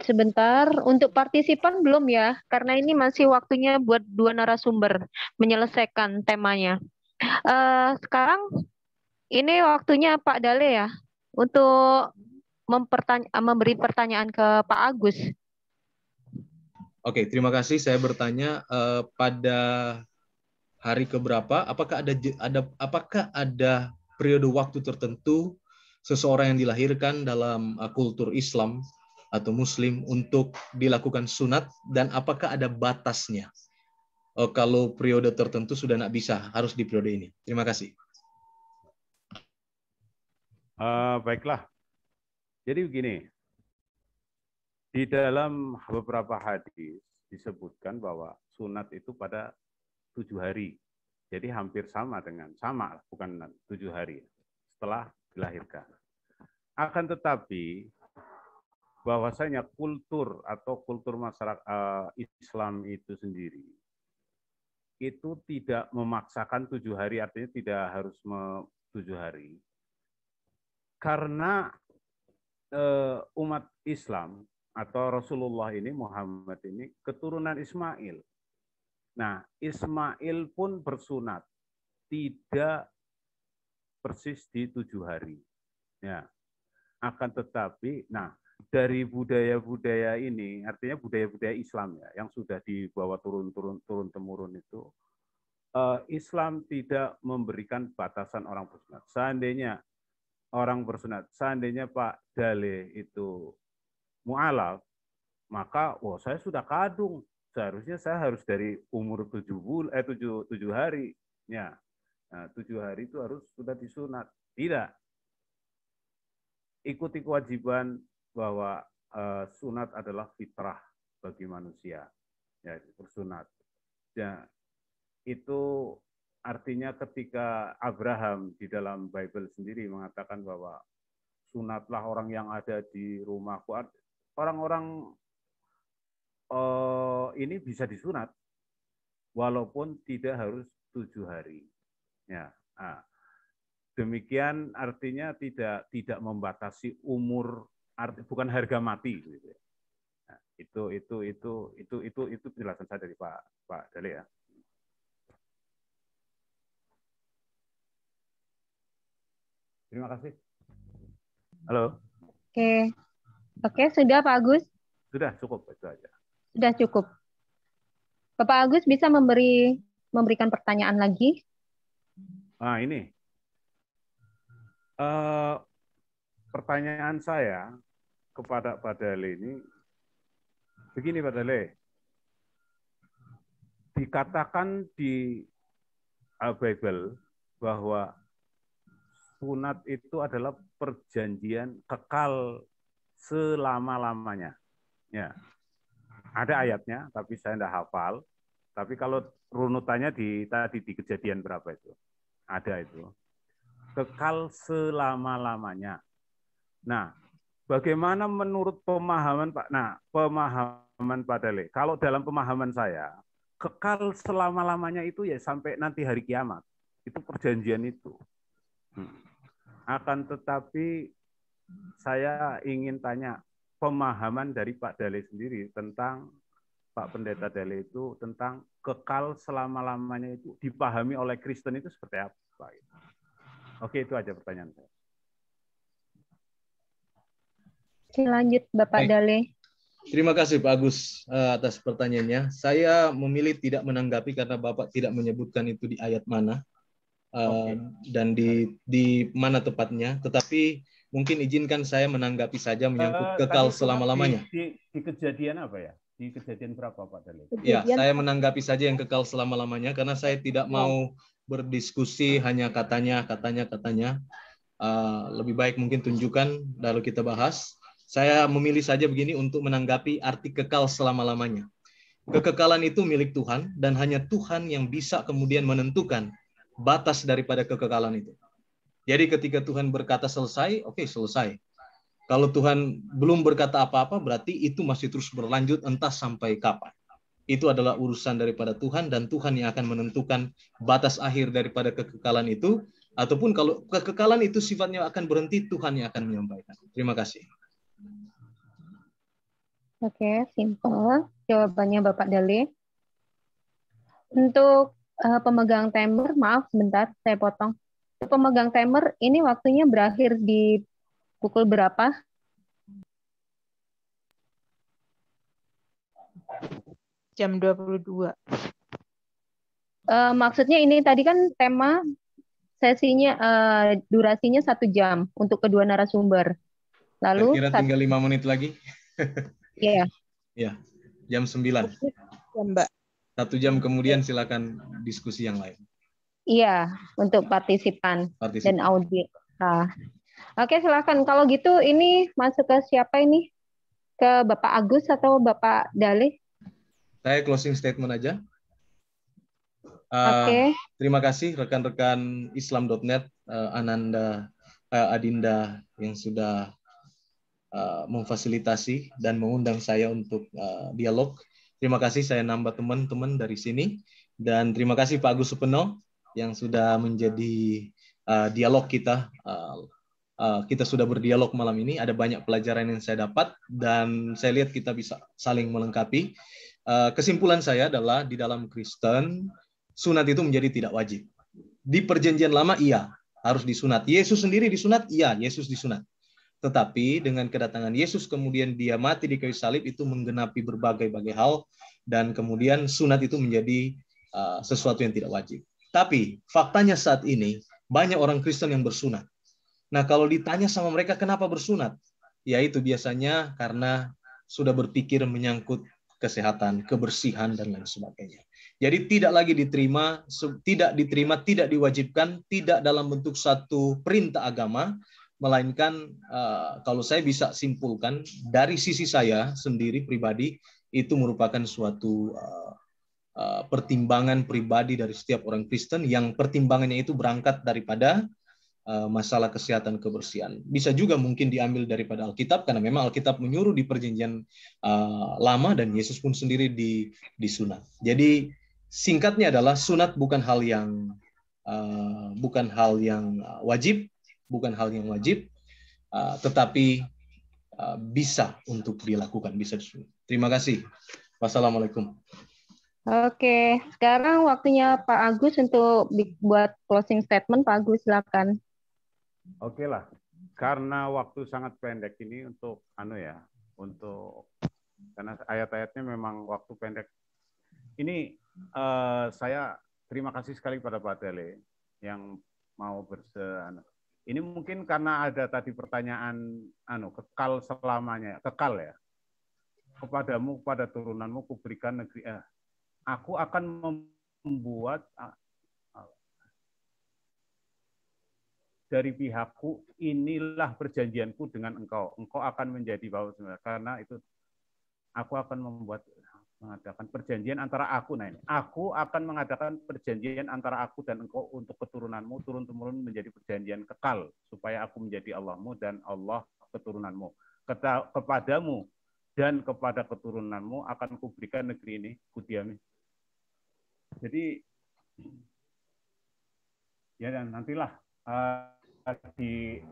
S1: Sebentar, untuk partisipan belum ya? Karena ini masih waktunya buat 2 narasumber menyelesaikan temanya. Sekarang ini waktunya Pak Dale ya untuk memberi pertanyaan ke Pak Agus.
S5: Oke, terima kasih. Saya bertanya pada hari keberapa? Apakah ada periode waktu tertentu seseorang yang dilahirkan dalam kultur Islam atau Muslim untuk dilakukan sunat, dan apakah ada batasnya? Kalau periode tertentu sudah tidak bisa, harus di periode ini. Terima kasih.
S4: Baiklah. Jadi begini, di dalam beberapa hadis disebutkan bahwa sunat itu pada 7 hari. Jadi hampir sama, bukan 7 hari setelah dilahirkan. Akan tetapi bahwasanya kultur masyarakat Islam itu sendiri itu tidak memaksakan 7 hari, artinya tidak harus 7 hari. Karena umat Islam atau Rasulullah ini, Muhammad ini, keturunan Ismail. Nah, Ismail pun bersunat, tidak persis di 7 hari. Ya. Akan tetapi, dari budaya-budaya ini, artinya budaya-budaya Islam ya, yang sudah dibawa turun-temurun itu, Islam tidak memberikan batasan orang bersunat. Seandainya Pak Dale itu mu'alaf, maka saya sudah kadung. Seharusnya saya harus dari umur 7 hari. Ya. Nah, 7 hari itu harus sudah disunat. Tidak. Ikuti kewajiban bahwa sunat adalah fitrah bagi manusia. Ya, bersunat. Ya, itu artinya ketika Abraham di dalam Bible sendiri mengatakan bahwa sunatlah orang yang ada di rumahku, orang-orang ini bisa disunat walaupun tidak harus 7 hari. Ya, demikian artinya tidak membatasi umur, bukan harga mati. Gitu. Itu penjelasan saya dari Pak Dale ya. Terima kasih. Halo.
S1: Oke, sudah Pak Agus?
S4: Sudah cukup itu aja.
S1: Sudah cukup. Bapak Agus bisa memberikan pertanyaan lagi?
S4: Nah, ini. Pertanyaan saya kepada Pak Dale ini, begini Pak Dale, dikatakan di Bible bahwa sunat itu adalah perjanjian kekal selama-lamanya. Ya. Ada ayatnya, tapi saya tidak hafal. Tapi kalau runutannya tadi di Kejadian berapa itu? Ada itu. Kekal selama-lamanya. Nah, bagaimana menurut pemahaman Pak? Nah, pemahaman Pak Dale. Kalau dalam pemahaman saya, kekal selama-lamanya itu ya sampai nanti hari kiamat. Itu perjanjian itu. Akan tetapi saya ingin tanya pemahaman dari Pak Dale sendiri tentang Pak Pendeta Dale itu tentang kekal selama-lamanya itu dipahami oleh Kristen itu seperti apa? Oke, itu aja pertanyaan saya.
S1: Oke, lanjut Bapak Dale.
S5: Terima kasih Pak Agus atas pertanyaannya. Saya memilih tidak menanggapi karena Bapak tidak menyebutkan itu di ayat mana dan di mana tepatnya. Tetapi mungkin izinkan saya menanggapi saja menyangkut kekal selama-lamanya.
S4: Di Kejadian apa ya? Di Kejadian berapa Pak Dale?
S5: Ya, saya menanggapi saja yang kekal selama-lamanya karena saya tidak mau berdiskusi hanya katanya. Lebih baik mungkin tunjukkan lalu kita bahas. Saya memilih saja begini untuk menanggapi arti kekal selama-lamanya. Kekekalan itu milik Tuhan dan hanya Tuhan yang bisa kemudian menentukan batas daripada kekekalan itu. Jadi ketika Tuhan berkata selesai, oke, selesai. Kalau Tuhan belum berkata apa-apa, berarti itu masih terus berlanjut entah sampai kapan. Itu adalah urusan daripada Tuhan dan Tuhan yang akan menentukan batas akhir daripada kekekalan itu. Ataupun kalau kekekalan itu sifatnya akan berhenti, Tuhan yang akan menyampaikan. Terima kasih.
S1: Oke, simple. Jawabannya Bapak Dale. Untuk pemegang timer, maaf sebentar, saya potong. Pemegang timer ini waktunya berakhir di pukul berapa?
S2: Jam 22.
S1: Maksudnya ini tadi kan tema sesinya durasinya 1 jam untuk kedua narasumber. Lalu
S5: saya kira tinggal 5 menit lagi.
S1: Iya.
S5: Ya, jam 9.
S2: Ya, Mbak.
S5: 1 jam kemudian silakan diskusi yang lain.
S1: Iya, untuk partisipan. Dan audit. Nah. Oke, silakan. Kalau gitu ini masuk ke siapa ini? Ke Bapak Agus atau Bapak Dale?
S5: Saya closing statement aja.
S1: Oke.
S5: Terima kasih rekan-rekan Islam.net, Ananda, Adinda yang sudah memfasilitasi dan mengundang saya untuk dialog. Terima kasih saya nambah teman-teman dari sini. Dan terima kasih Pak Agus Supeno yang sudah menjadi dialog kita. Kita sudah berdialog malam ini, ada banyak pelajaran yang saya dapat dan saya lihat kita bisa saling melengkapi. Kesimpulan saya adalah di dalam Kristen, sunat itu menjadi tidak wajib. Di perjanjian lama, iya, harus disunat. Yesus sendiri disunat, iya, Yesus disunat. Tetapi dengan kedatangan Yesus kemudian dia mati di kayu salib itu menggenapi berbagai-bagai hal dan kemudian sunat itu menjadi sesuatu yang tidak wajib. Tapi faktanya saat ini banyak orang Kristen yang bersunat. Nah, kalau ditanya sama mereka kenapa bersunat, yaitu biasanya karena sudah berpikir menyangkut kesehatan, kebersihan, dan lain sebagainya. Jadi tidak lagi diterima, tidak diwajibkan, tidak dalam bentuk satu perintah agama, melainkan kalau saya bisa simpulkan, dari sisi saya sendiri pribadi, itu merupakan suatu pertimbangan pribadi dari setiap orang Kristen yang pertimbangannya itu berangkat daripada masalah kesehatan kebersihan. Bisa juga mungkin diambil daripada Alkitab karena memang Alkitab menyuruh di perjanjian lama dan Yesus pun sendiri disunat. Jadi singkatnya adalah sunat bukan hal yang wajib, tetapi bisa untuk dilakukan, bisa disunat. Terima kasih. Wassalamualaikum.
S1: Oke, sekarang waktunya Pak Agus untuk buat closing statement. Pak Agus, silakan.
S4: Oke lah, karena waktu sangat pendek ini untuk karena ayat-ayatnya memang waktu pendek. Ini saya terima kasih sekali pada Pak Dale yang mau ini mungkin karena ada tadi pertanyaan kekal selamanya, kekal ya. Kepadamu, kepada turunanmu kuberikan negeri. Aku akan membuat dari pihakku, inilah perjanjianku dengan engkau. Engkau akan menjadi bapa karena itu aku akan mengadakan perjanjian antara aku. Nah ini, aku akan mengadakan perjanjian antara aku dan engkau untuk keturunanmu, turun-temurun menjadi perjanjian kekal, supaya aku menjadi Allahmu dan Allah keturunanmu. Kepadamu dan kepada keturunanmu akan kuberikan negeri ini, kudiami. Jadi ya dan nantilah di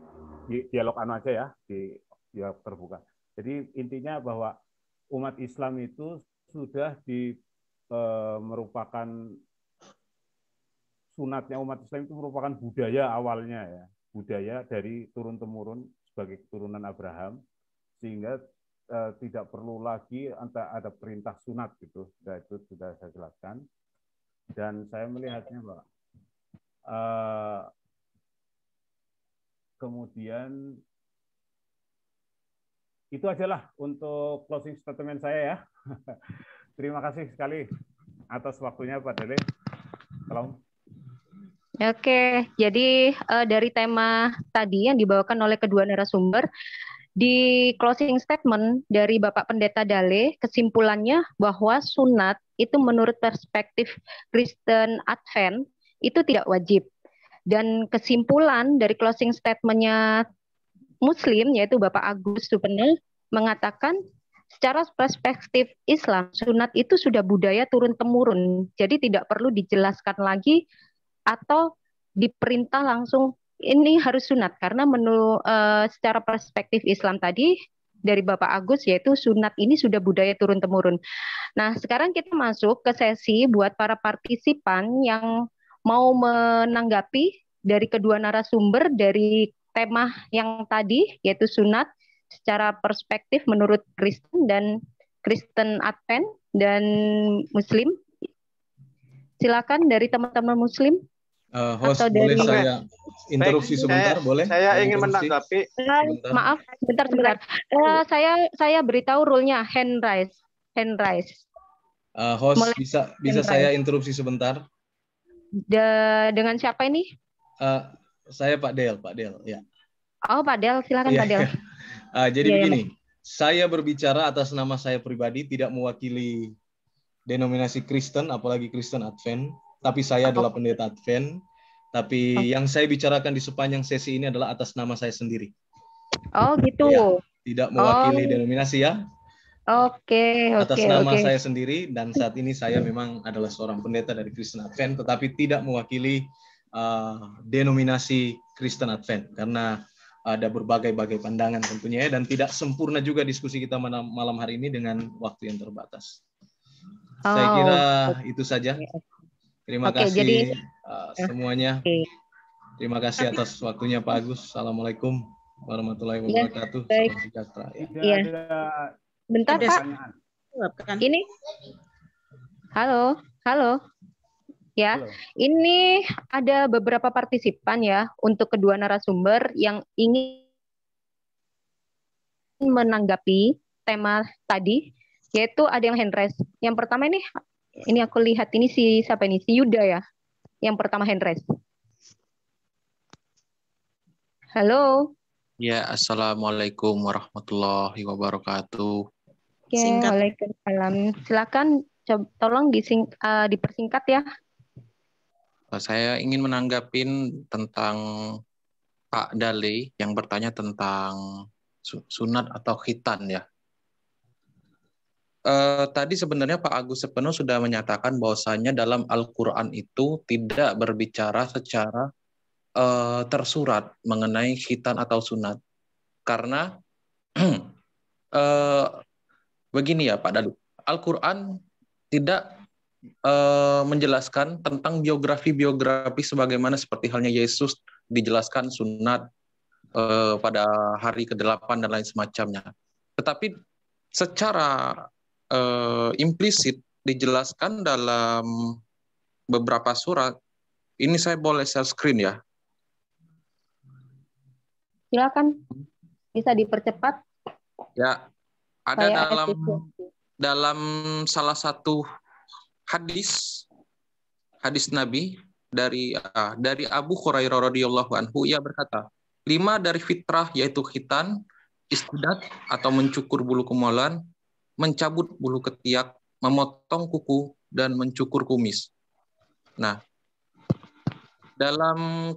S4: dialog aja ya, di dialog terbuka. Jadi intinya bahwa umat Islam itu sudah merupakan sunatnya umat Islam itu merupakan budaya awalnya ya, budaya dari turun-temurun sebagai keturunan Abraham, sehingga tidak perlu lagi ada perintah sunat gitu. Nah, itu sudah saya jelaskan. Dan saya melihatnya Pak, kemudian itu ajalah untuk closing statement saya ya. Terima kasih sekali atas waktunya Pak Dale. Salam.
S1: Oke, jadi dari tema tadi yang dibawakan oleh kedua narasumber, di closing statement dari Bapak Pendeta Dale, kesimpulannya bahwa sunat itu menurut perspektif Kristen Advent itu tidak wajib. Dan kesimpulan dari closing statement-nya Muslim, yaitu Bapak Agus Supeno, mengatakan secara perspektif Islam, sunat itu sudah budaya turun-temurun. Jadi tidak perlu dijelaskan lagi atau diperintah langsung ini harus sunat, karena secara perspektif Islam tadi dari Bapak Agus, yaitu sunat ini sudah budaya turun-temurun. Nah, sekarang kita masuk ke sesi buat para partisipan yang mau menanggapi dari kedua narasumber dari tema yang tadi, yaitu sunat secara perspektif menurut Kristen dan Kristen Advent dan Muslim. Silakan dari teman-teman Muslim.
S5: Host, boleh saya interupsi sebentar, boleh?
S7: Saya ingin menanggapi.
S1: Maaf, sebentar. Saya beritahu rule-nya, hand raise.
S5: Host, bisa saya interupsi sebentar?
S1: Dengan siapa ini?
S5: Saya Pak Del, ya.
S1: Oh, Pak Del, silakan Pak Del.
S5: Jadi begini, saya berbicara atas nama saya pribadi, tidak mewakili denominasi Kristen, apalagi Kristen Advent. Tapi saya adalah pendeta Advent. Tapi yang saya bicarakan di sepanjang sesi ini adalah atas nama saya sendiri.
S1: Oh gitu.
S5: Ya, tidak mewakili denominasi ya.
S1: Oke.
S5: Atas nama saya sendiri, dan saat ini saya memang adalah seorang pendeta dari Kristen Advent, tetapi tidak mewakili denominasi Kristen Advent, karena ada berbagai-bagai pandangan tentunya ya, dan tidak sempurna juga diskusi kita malam hari ini dengan waktu yang terbatas. Saya kira itu saja. Terima kasih semuanya. Terima kasih atas waktunya Pak Agus. Assalamualaikum warahmatullahi wabarakatuh. Salam sejahtera.
S1: Iya. Bentar Pak. Ini. Halo. Ya, ini ada beberapa partisipan ya untuk kedua narasumber yang ingin menanggapi tema tadi, yaitu ada yang hand raise. Yang pertama ini aku lihat ini siapa ini? Si Yuda ya. Yang pertama hand raise. Halo.
S6: Ya, assalamualaikum warahmatullahi wabarakatuh.
S1: Oke, waalaikumsalam. Silakan, tolong dipersingkat ya.
S6: Saya ingin menanggapi tentang Pak Dale yang bertanya tentang sunat atau khitan ya. Tadi sebenarnya Pak Agus Supeno sudah menyatakan bahwasannya dalam Al-Quran itu tidak berbicara secara tersurat mengenai khitan atau sunat. Karena begini ya Pak Dalu, Al-Quran tidak menjelaskan tentang biografi sebagaimana seperti halnya Yesus dijelaskan sunat pada hari ke-8 dan lain semacamnya. Tetapi secara implisit dijelaskan dalam beberapa surat. Ini saya boleh share screen ya?
S1: Silakan, bisa dipercepat.
S6: Ya, ada dalam salah satu hadis Nabi dari Abu Hurairah radhiyallahu anhu, ia berkata, 5 dari fitrah yaitu khitan, istidat atau mencukur bulu kemaluan, mencabut bulu ketiak, memotong kuku, dan mencukur kumis. Nah, dalam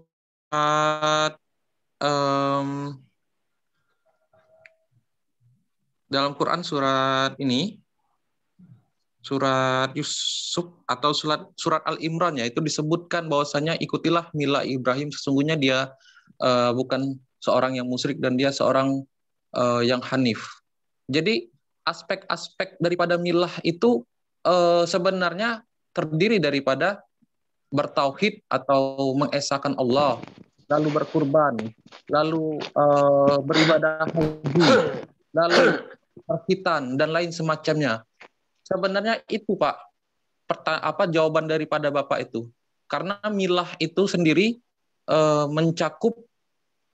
S6: dalam Quran surat ini, surat Yusuf atau surat Al-Imran ya, itu disebutkan bahwasanya ikutilah mila Ibrahim, sesungguhnya dia bukan seorang yang musyrik dan dia seorang yang hanif. Jadi aspek-aspek daripada milah itu sebenarnya terdiri daripada bertauhid atau mengesahkan Allah, lalu berkurban, lalu beribadah haji, lalu berkhitan dan lain semacamnya. Sebenarnya itu Pak, jawaban daripada Bapak itu. Karena milah itu sendiri mencakup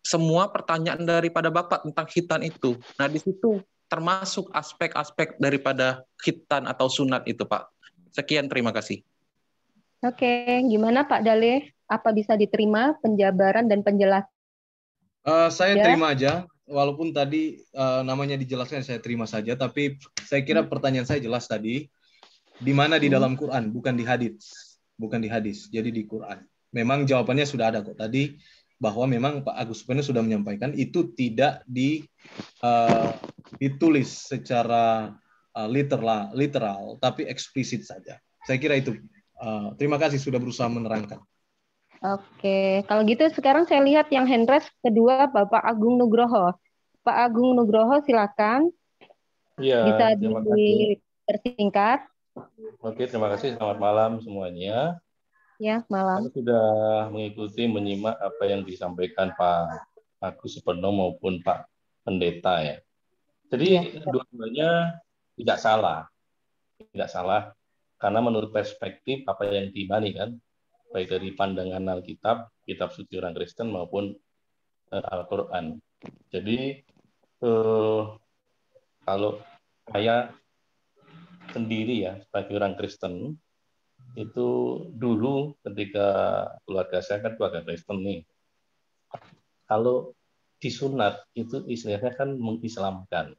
S6: semua pertanyaan daripada Bapak tentang khitan itu. Nah, di situ termasuk aspek-aspek daripada khitan atau sunat itu, Pak. Sekian, terima kasih.
S1: Oke, gimana Pak Dale? Apa bisa diterima penjabaran dan penjelasan?
S5: Saya terima aja, walaupun tadi namanya dijelaskan saya terima saja, tapi saya kira pertanyaan saya jelas tadi, di mana di dalam Quran, bukan di hadis, jadi di Quran. Memang jawabannya sudah ada kok tadi, bahwa memang Pak Agus Supeno sudah menyampaikan itu tidak ditulis secara literal, tapi eksplisit saja. Saya kira itu. Terima kasih sudah berusaha menerangkan.
S1: Oke, kalau gitu sekarang saya lihat yang hand raise kedua Bapak Agung Nugroho. Pak Agung Nugroho, silakan.
S8: Ya,
S1: bisa
S8: terima kasih.
S1: Dipersingkat.
S8: Oke, terima kasih. Selamat malam semuanya.
S1: Ya, malam.
S8: Saya sudah mengikuti, menyimak apa yang disampaikan Pak Agus Supeno maupun Pak Pendeta ya. Jadi dua-duanya tidak salah. Tidak salah karena menurut perspektif apa yang diimani kan, baik dari pandangan Alkitab, kitab suci orang Kristen maupun Al-Quran. Jadi kalau saya sendiri ya sebagai orang Kristen, itu dulu ketika keluarga saya kan keluarga Kristen nih, kalau disunat itu istilahnya kan mengislamkan,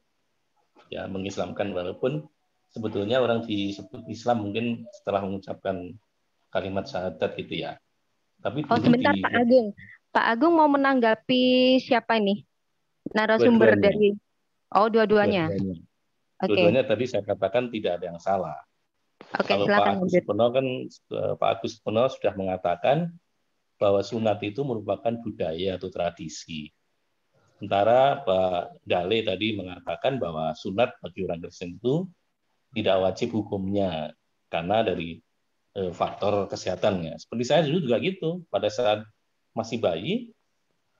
S8: ya mengislamkan, walaupun sebetulnya orang disebut Islam mungkin setelah mengucapkan kalimat syahadat gitu ya. Tapi
S1: sebentar Pak Agung. Pak Agung mau menanggapi siapa ini? Narasumber dari dua-duanya.
S8: Dua-duanya tadi saya katakan tidak ada yang salah. Kalau Pak Agus Supeno kan Pak Agus Supeno sudah mengatakan bahwa sunat itu merupakan budaya atau tradisi. Sementara Pak Dale tadi mengatakan bahwa sunat bagi orang Kristen itu tidak wajib hukumnya karena dari faktor kesehatannya. Seperti saya dulu juga gitu, pada saat masih bayi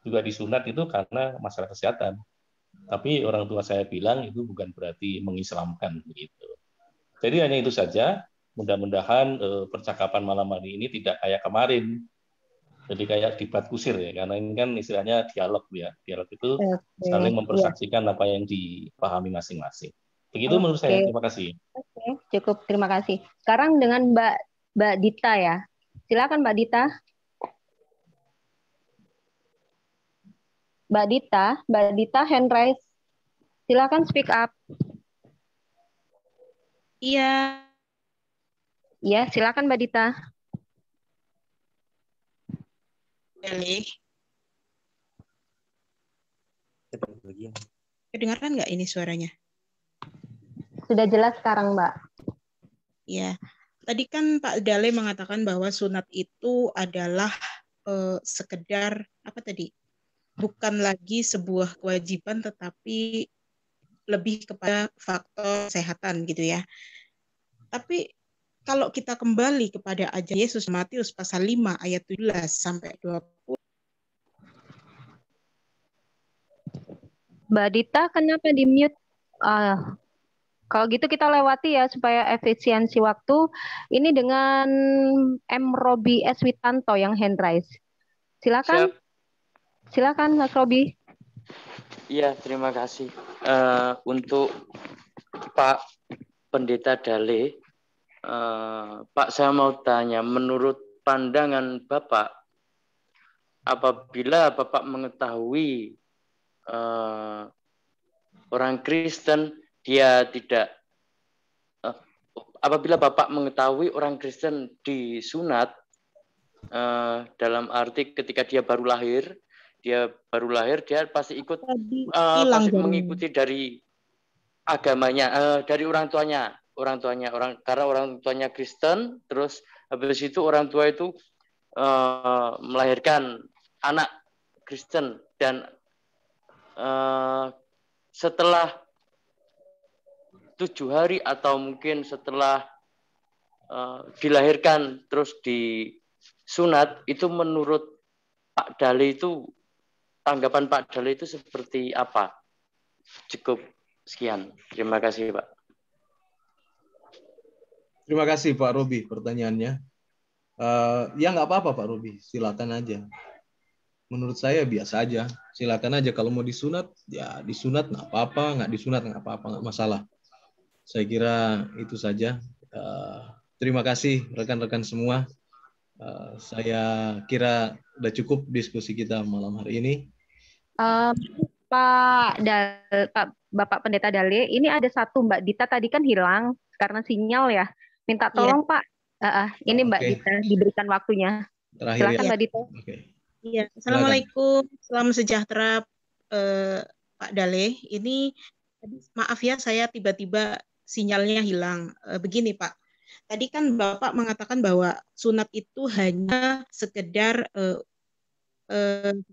S8: juga disunat itu karena masalah kesehatan. Tapi orang tua saya bilang itu bukan berarti mengislamkan begitu. Jadi hanya itu saja. Mudah-mudahan percakapan malam hari ini tidak kayak kemarin. Jadi kayak debat kusir ya, karena ini kan istilahnya dialog ya. Dialog itu saling mempersaksikan apa yang dipahami masing-masing. Begitu menurut saya. Terima kasih.
S1: Cukup, terima kasih. Sekarang dengan Mbak Dita ya. Silakan Mbak Dita. Mbak Dita hand raise. Silakan speak up.
S2: Iya.
S1: Iya, silakan Mbak Dita.
S2: Kedengaran nggak ini suaranya?
S1: Sudah jelas sekarang, Mbak.
S2: Ya, tadi kan Pak Dale mengatakan bahwa sunat itu adalah sekedar apa tadi? Bukan lagi sebuah kewajiban, tetapi lebih kepada faktor kesehatan gitu ya. Tapi kalau kita kembali kepada ajaran Yesus Matius pasal 5 ayat 17 sampai 20.
S1: Mbak Dita, kenapa di-mute? Kalau gitu kita lewati ya supaya efisiensi waktu. Ini dengan M. Robi S. Witanto yang hand raise. Silakan.
S9: Siap.
S1: Silakan Mas Robi.
S9: Iya, terima kasih. Untuk Pak Pendeta Dale, Pak, saya mau tanya, menurut pandangan Bapak, apabila Bapak mengetahui orang Kristen dia tidak, apabila Bapak mengetahui orang Kristen disunat, dalam arti ketika dia baru lahir dia pasti ikut pasti mengikuti dari agamanya, dari orang tuanya karena orang tuanya Kristen, terus habis itu orang tua itu melahirkan anak Kristen, dan setelah 7 hari atau mungkin setelah dilahirkan terus disunat, itu menurut Pak Dale itu, tanggapan Pak Dale itu seperti apa? Cukup sekian. Terima kasih, Pak.
S5: Terima kasih Pak Robi pertanyaannya. Ya nggak apa-apa Pak Robi, silakan aja. Menurut saya biasa aja, silakan aja. Kalau mau disunat, ya disunat nggak apa-apa, nggak disunat nggak apa-apa, nggak masalah. Saya kira itu saja. Terima kasih rekan-rekan semua. Saya kira udah cukup diskusi kita malam hari ini.
S1: Bapak Pendeta Dale, ini ada satu Mbak Dita tadi kan hilang karena sinyal ya. Minta tolong Pak. Ini Mbak Dita diberikan waktunya.
S5: Terakhir,
S1: silakan Mbak Dita.
S2: Iya, Assalamualaikum, salam sejahtera Pak Dale. Ini maaf ya, saya tiba-tiba sinyalnya hilang. Begini Pak, tadi kan Bapak mengatakan bahwa sunat itu hanya sekedar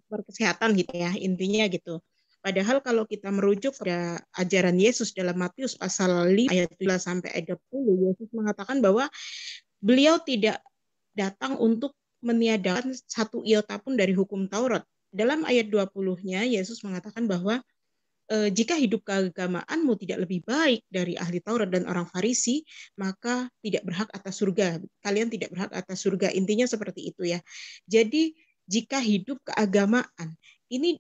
S2: kesehatan gitu ya, intinya gitu. Padahal kalau kita merujuk pada ajaran Yesus dalam Matius pasal 5 ayat 12 sampai ayat 20, Yesus mengatakan bahwa beliau tidak datang untuk meniadakan satu iota pun dari hukum Taurat. Dalam ayat 20-nya Yesus mengatakan bahwa jika hidup keagamaanmu tidak lebih baik dari ahli Taurat dan orang Farisi, maka tidak berhak atas surga. Kalian tidak berhak atas surga. Intinya seperti itu ya. Jadi jika hidup keagamaan ini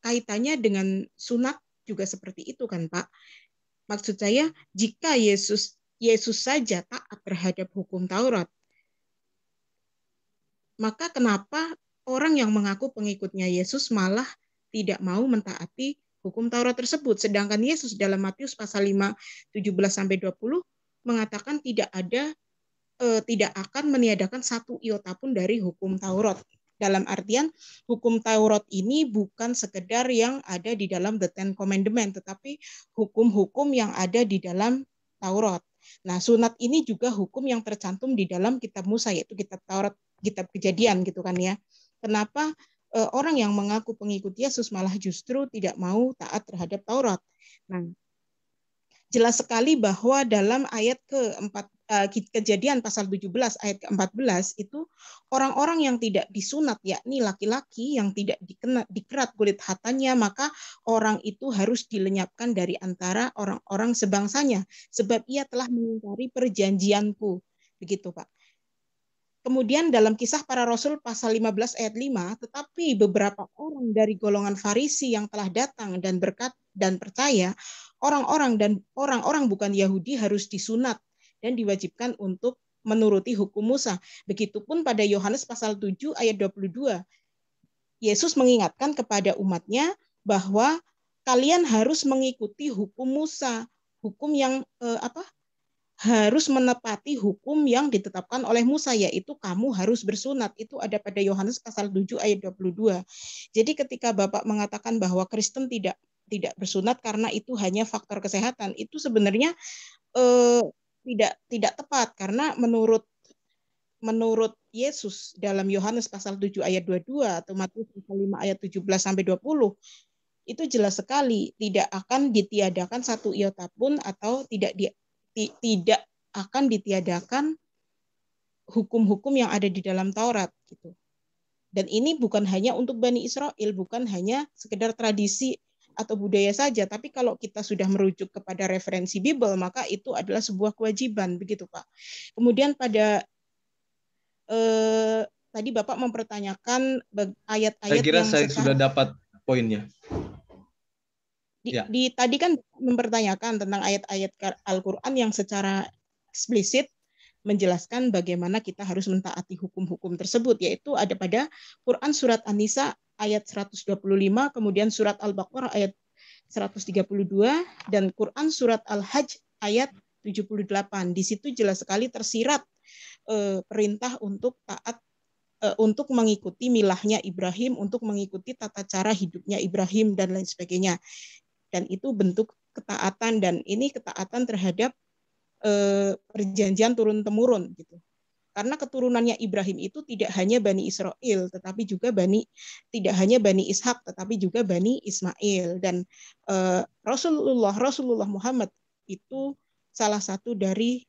S2: kaitannya dengan sunat juga seperti itu kan Pak. Maksud saya jika Yesus saja taat terhadap hukum Taurat, maka kenapa orang yang mengaku pengikutnya Yesus malah tidak mau mentaati hukum Taurat tersebut? Sedangkan Yesus dalam Matius pasal 5, 17-20 mengatakan tidak akan meniadakan satu iota pun dari hukum Taurat. Dalam artian hukum Taurat ini bukan sekedar yang ada di dalam the Ten Commandments, tetapi hukum-hukum yang ada di dalam Taurat. Nah, sunat ini juga hukum yang tercantum di dalam kitab Musa, yaitu kitab Taurat, kitab Kejadian gitu kan ya. Kenapa orang yang mengaku pengikut Yesus malah justru tidak mau taat terhadap Taurat? Nah, jelas sekali bahwa dalam ayat Kejadian pasal 17 ayat ke-14 itu orang-orang yang tidak disunat, yakni laki-laki yang tidak dikerat kulit hatanya, maka orang itu harus dilenyapkan dari antara orang-orang sebangsanya, sebab ia telah mengingkari perjanjianku. Begitu Pak. Kemudian dalam Kisah Para Rasul pasal 15 ayat 5, tetapi beberapa orang dari golongan Farisi yang telah datang dan berkat dan percaya, orang-orang bukan Yahudi harus disunat dan diwajibkan untuk menuruti hukum Musa. Begitupun pada Yohanes pasal 7 ayat 22. Yesus mengingatkan kepada umatnya bahwa kalian harus mengikuti hukum Musa, hukum yang harus menepati hukum yang ditetapkan oleh Musa, yaitu kamu harus bersunat. Itu ada pada Yohanes pasal 7 ayat 22. Jadi ketika Bapak mengatakan bahwa Kristen tidak bersunat karena itu hanya faktor kesehatan, itu sebenarnya tidak tepat, karena menurut Yesus dalam Yohanes pasal 7 ayat 22 atau Matius pasal 5 ayat 17-20, itu jelas sekali tidak akan ditiadakan satu iota pun atau tidak akan ditiadakan hukum-hukum yang ada di dalam Taurat gitu. Dan ini bukan hanya untuk Bani Israel, bukan hanya sekedar tradisi atau budaya saja, tapi kalau kita sudah merujuk kepada referensi Bible, maka itu adalah sebuah kewajiban, begitu Pak. Kemudian pada tadi Bapak mempertanyakan ayat-ayat yang
S5: saya sudah dapat poinnya.
S2: Tadi kan mempertanyakan tentang ayat-ayat Al-Quran yang secara eksplisit menjelaskan bagaimana kita harus mentaati hukum-hukum tersebut, yaitu ada pada Quran surat An-Nisa ayat 125, kemudian surat Al-Baqarah ayat 132, dan Quran surat Al-Hajj ayat 78. Di situ jelas sekali tersirat perintah untuk taat, untuk mengikuti milahnya Ibrahim, untuk mengikuti tata cara hidupnya Ibrahim, dan lain sebagainya. Dan itu bentuk ketaatan, dan ini ketaatan terhadap perjanjian turun-temurun gitu. Karena keturunannya Ibrahim itu tidak hanya Bani Israel, tetapi juga tidak hanya Bani Ishak, tetapi juga Bani Ismail. Dan Rasulullah Muhammad itu salah satu dari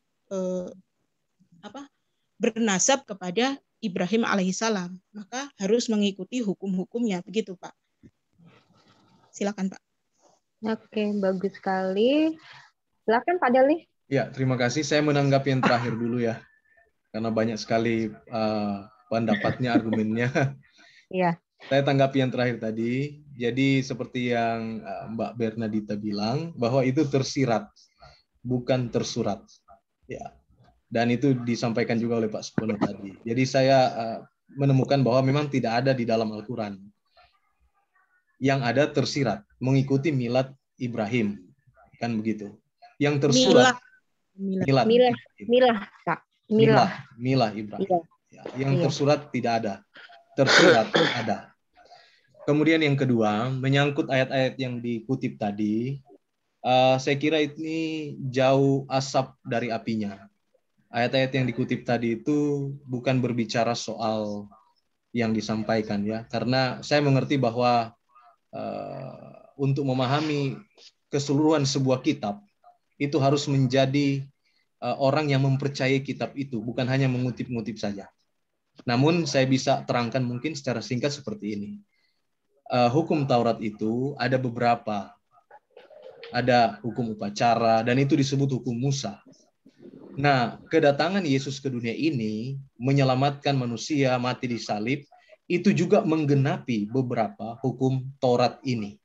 S2: bernasab kepada Ibrahim alaihissalam, maka harus mengikuti hukum-hukumnya, begitu Pak. Silakan Pak.
S1: Oke, bagus sekali. Silakan Pak Dali.
S5: Ya, terima kasih. Saya menanggapi yang terakhir dulu ya, karena banyak sekali pendapatnya, argumennya.
S1: Iya.
S5: Saya tanggapi yang terakhir tadi. Jadi seperti yang Mbak Bernadita bilang, bahwa itu tersirat, bukan tersurat. Ya. Dan itu disampaikan juga oleh Pak Supono tadi. Jadi saya menemukan bahwa memang tidak ada di dalam Al-Quran. Yang ada tersirat, mengikuti milad Ibrahim. Kan begitu. Yang tersurat, milah Ibrahim. Ya, yang tersurat tidak ada, tersurat ada. Kemudian yang kedua, menyangkut ayat-ayat yang dikutip tadi, saya kira ini jauh asap dari apinya. Ayat-ayat yang dikutip tadi itu bukan berbicara soal yang disampaikan ya, karena saya mengerti bahwa untuk memahami keseluruhan sebuah kitab itu harus menjadi orang yang mempercayai kitab itu, bukan hanya mengutip-ngutip saja. Namun saya bisa terangkan mungkin secara singkat seperti ini. Hukum Taurat itu ada beberapa. Ada hukum upacara, dan itu disebut hukum Musa. Nah, kedatangan Yesus ke dunia ini menyelamatkan manusia, mati di salib, itu juga menggenapi beberapa hukum Taurat ini.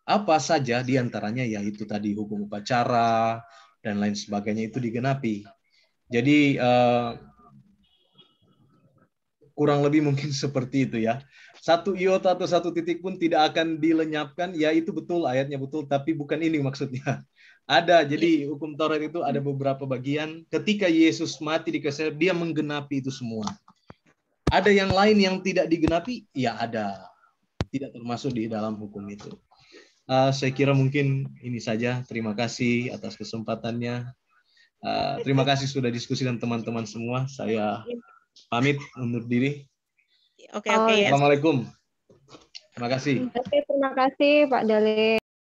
S5: Apa saja diantaranya, yaitu tadi hukum upacara dan lain sebagainya itu digenapi. Jadi kurang lebih mungkin seperti itu ya. Satu iota atau satu titik pun tidak akan dilenyapkan, ya itu betul, ayatnya betul, tapi bukan ini maksudnya. Ada, jadi hukum Taurat itu ada beberapa bagian. Ketika Yesus mati di kayu salib, dia menggenapi itu semua. Ada yang lain yang tidak digenapi, ya ada. Tidak termasuk di dalam hukum itu. Saya kira mungkin ini saja. Terima kasih atas kesempatannya. Terima kasih sudah diskusi dengan teman-teman semua. Saya pamit undur diri.
S2: Oke.
S5: Assalamualaikum. Terima kasih.
S1: Terima kasih Pak Dale.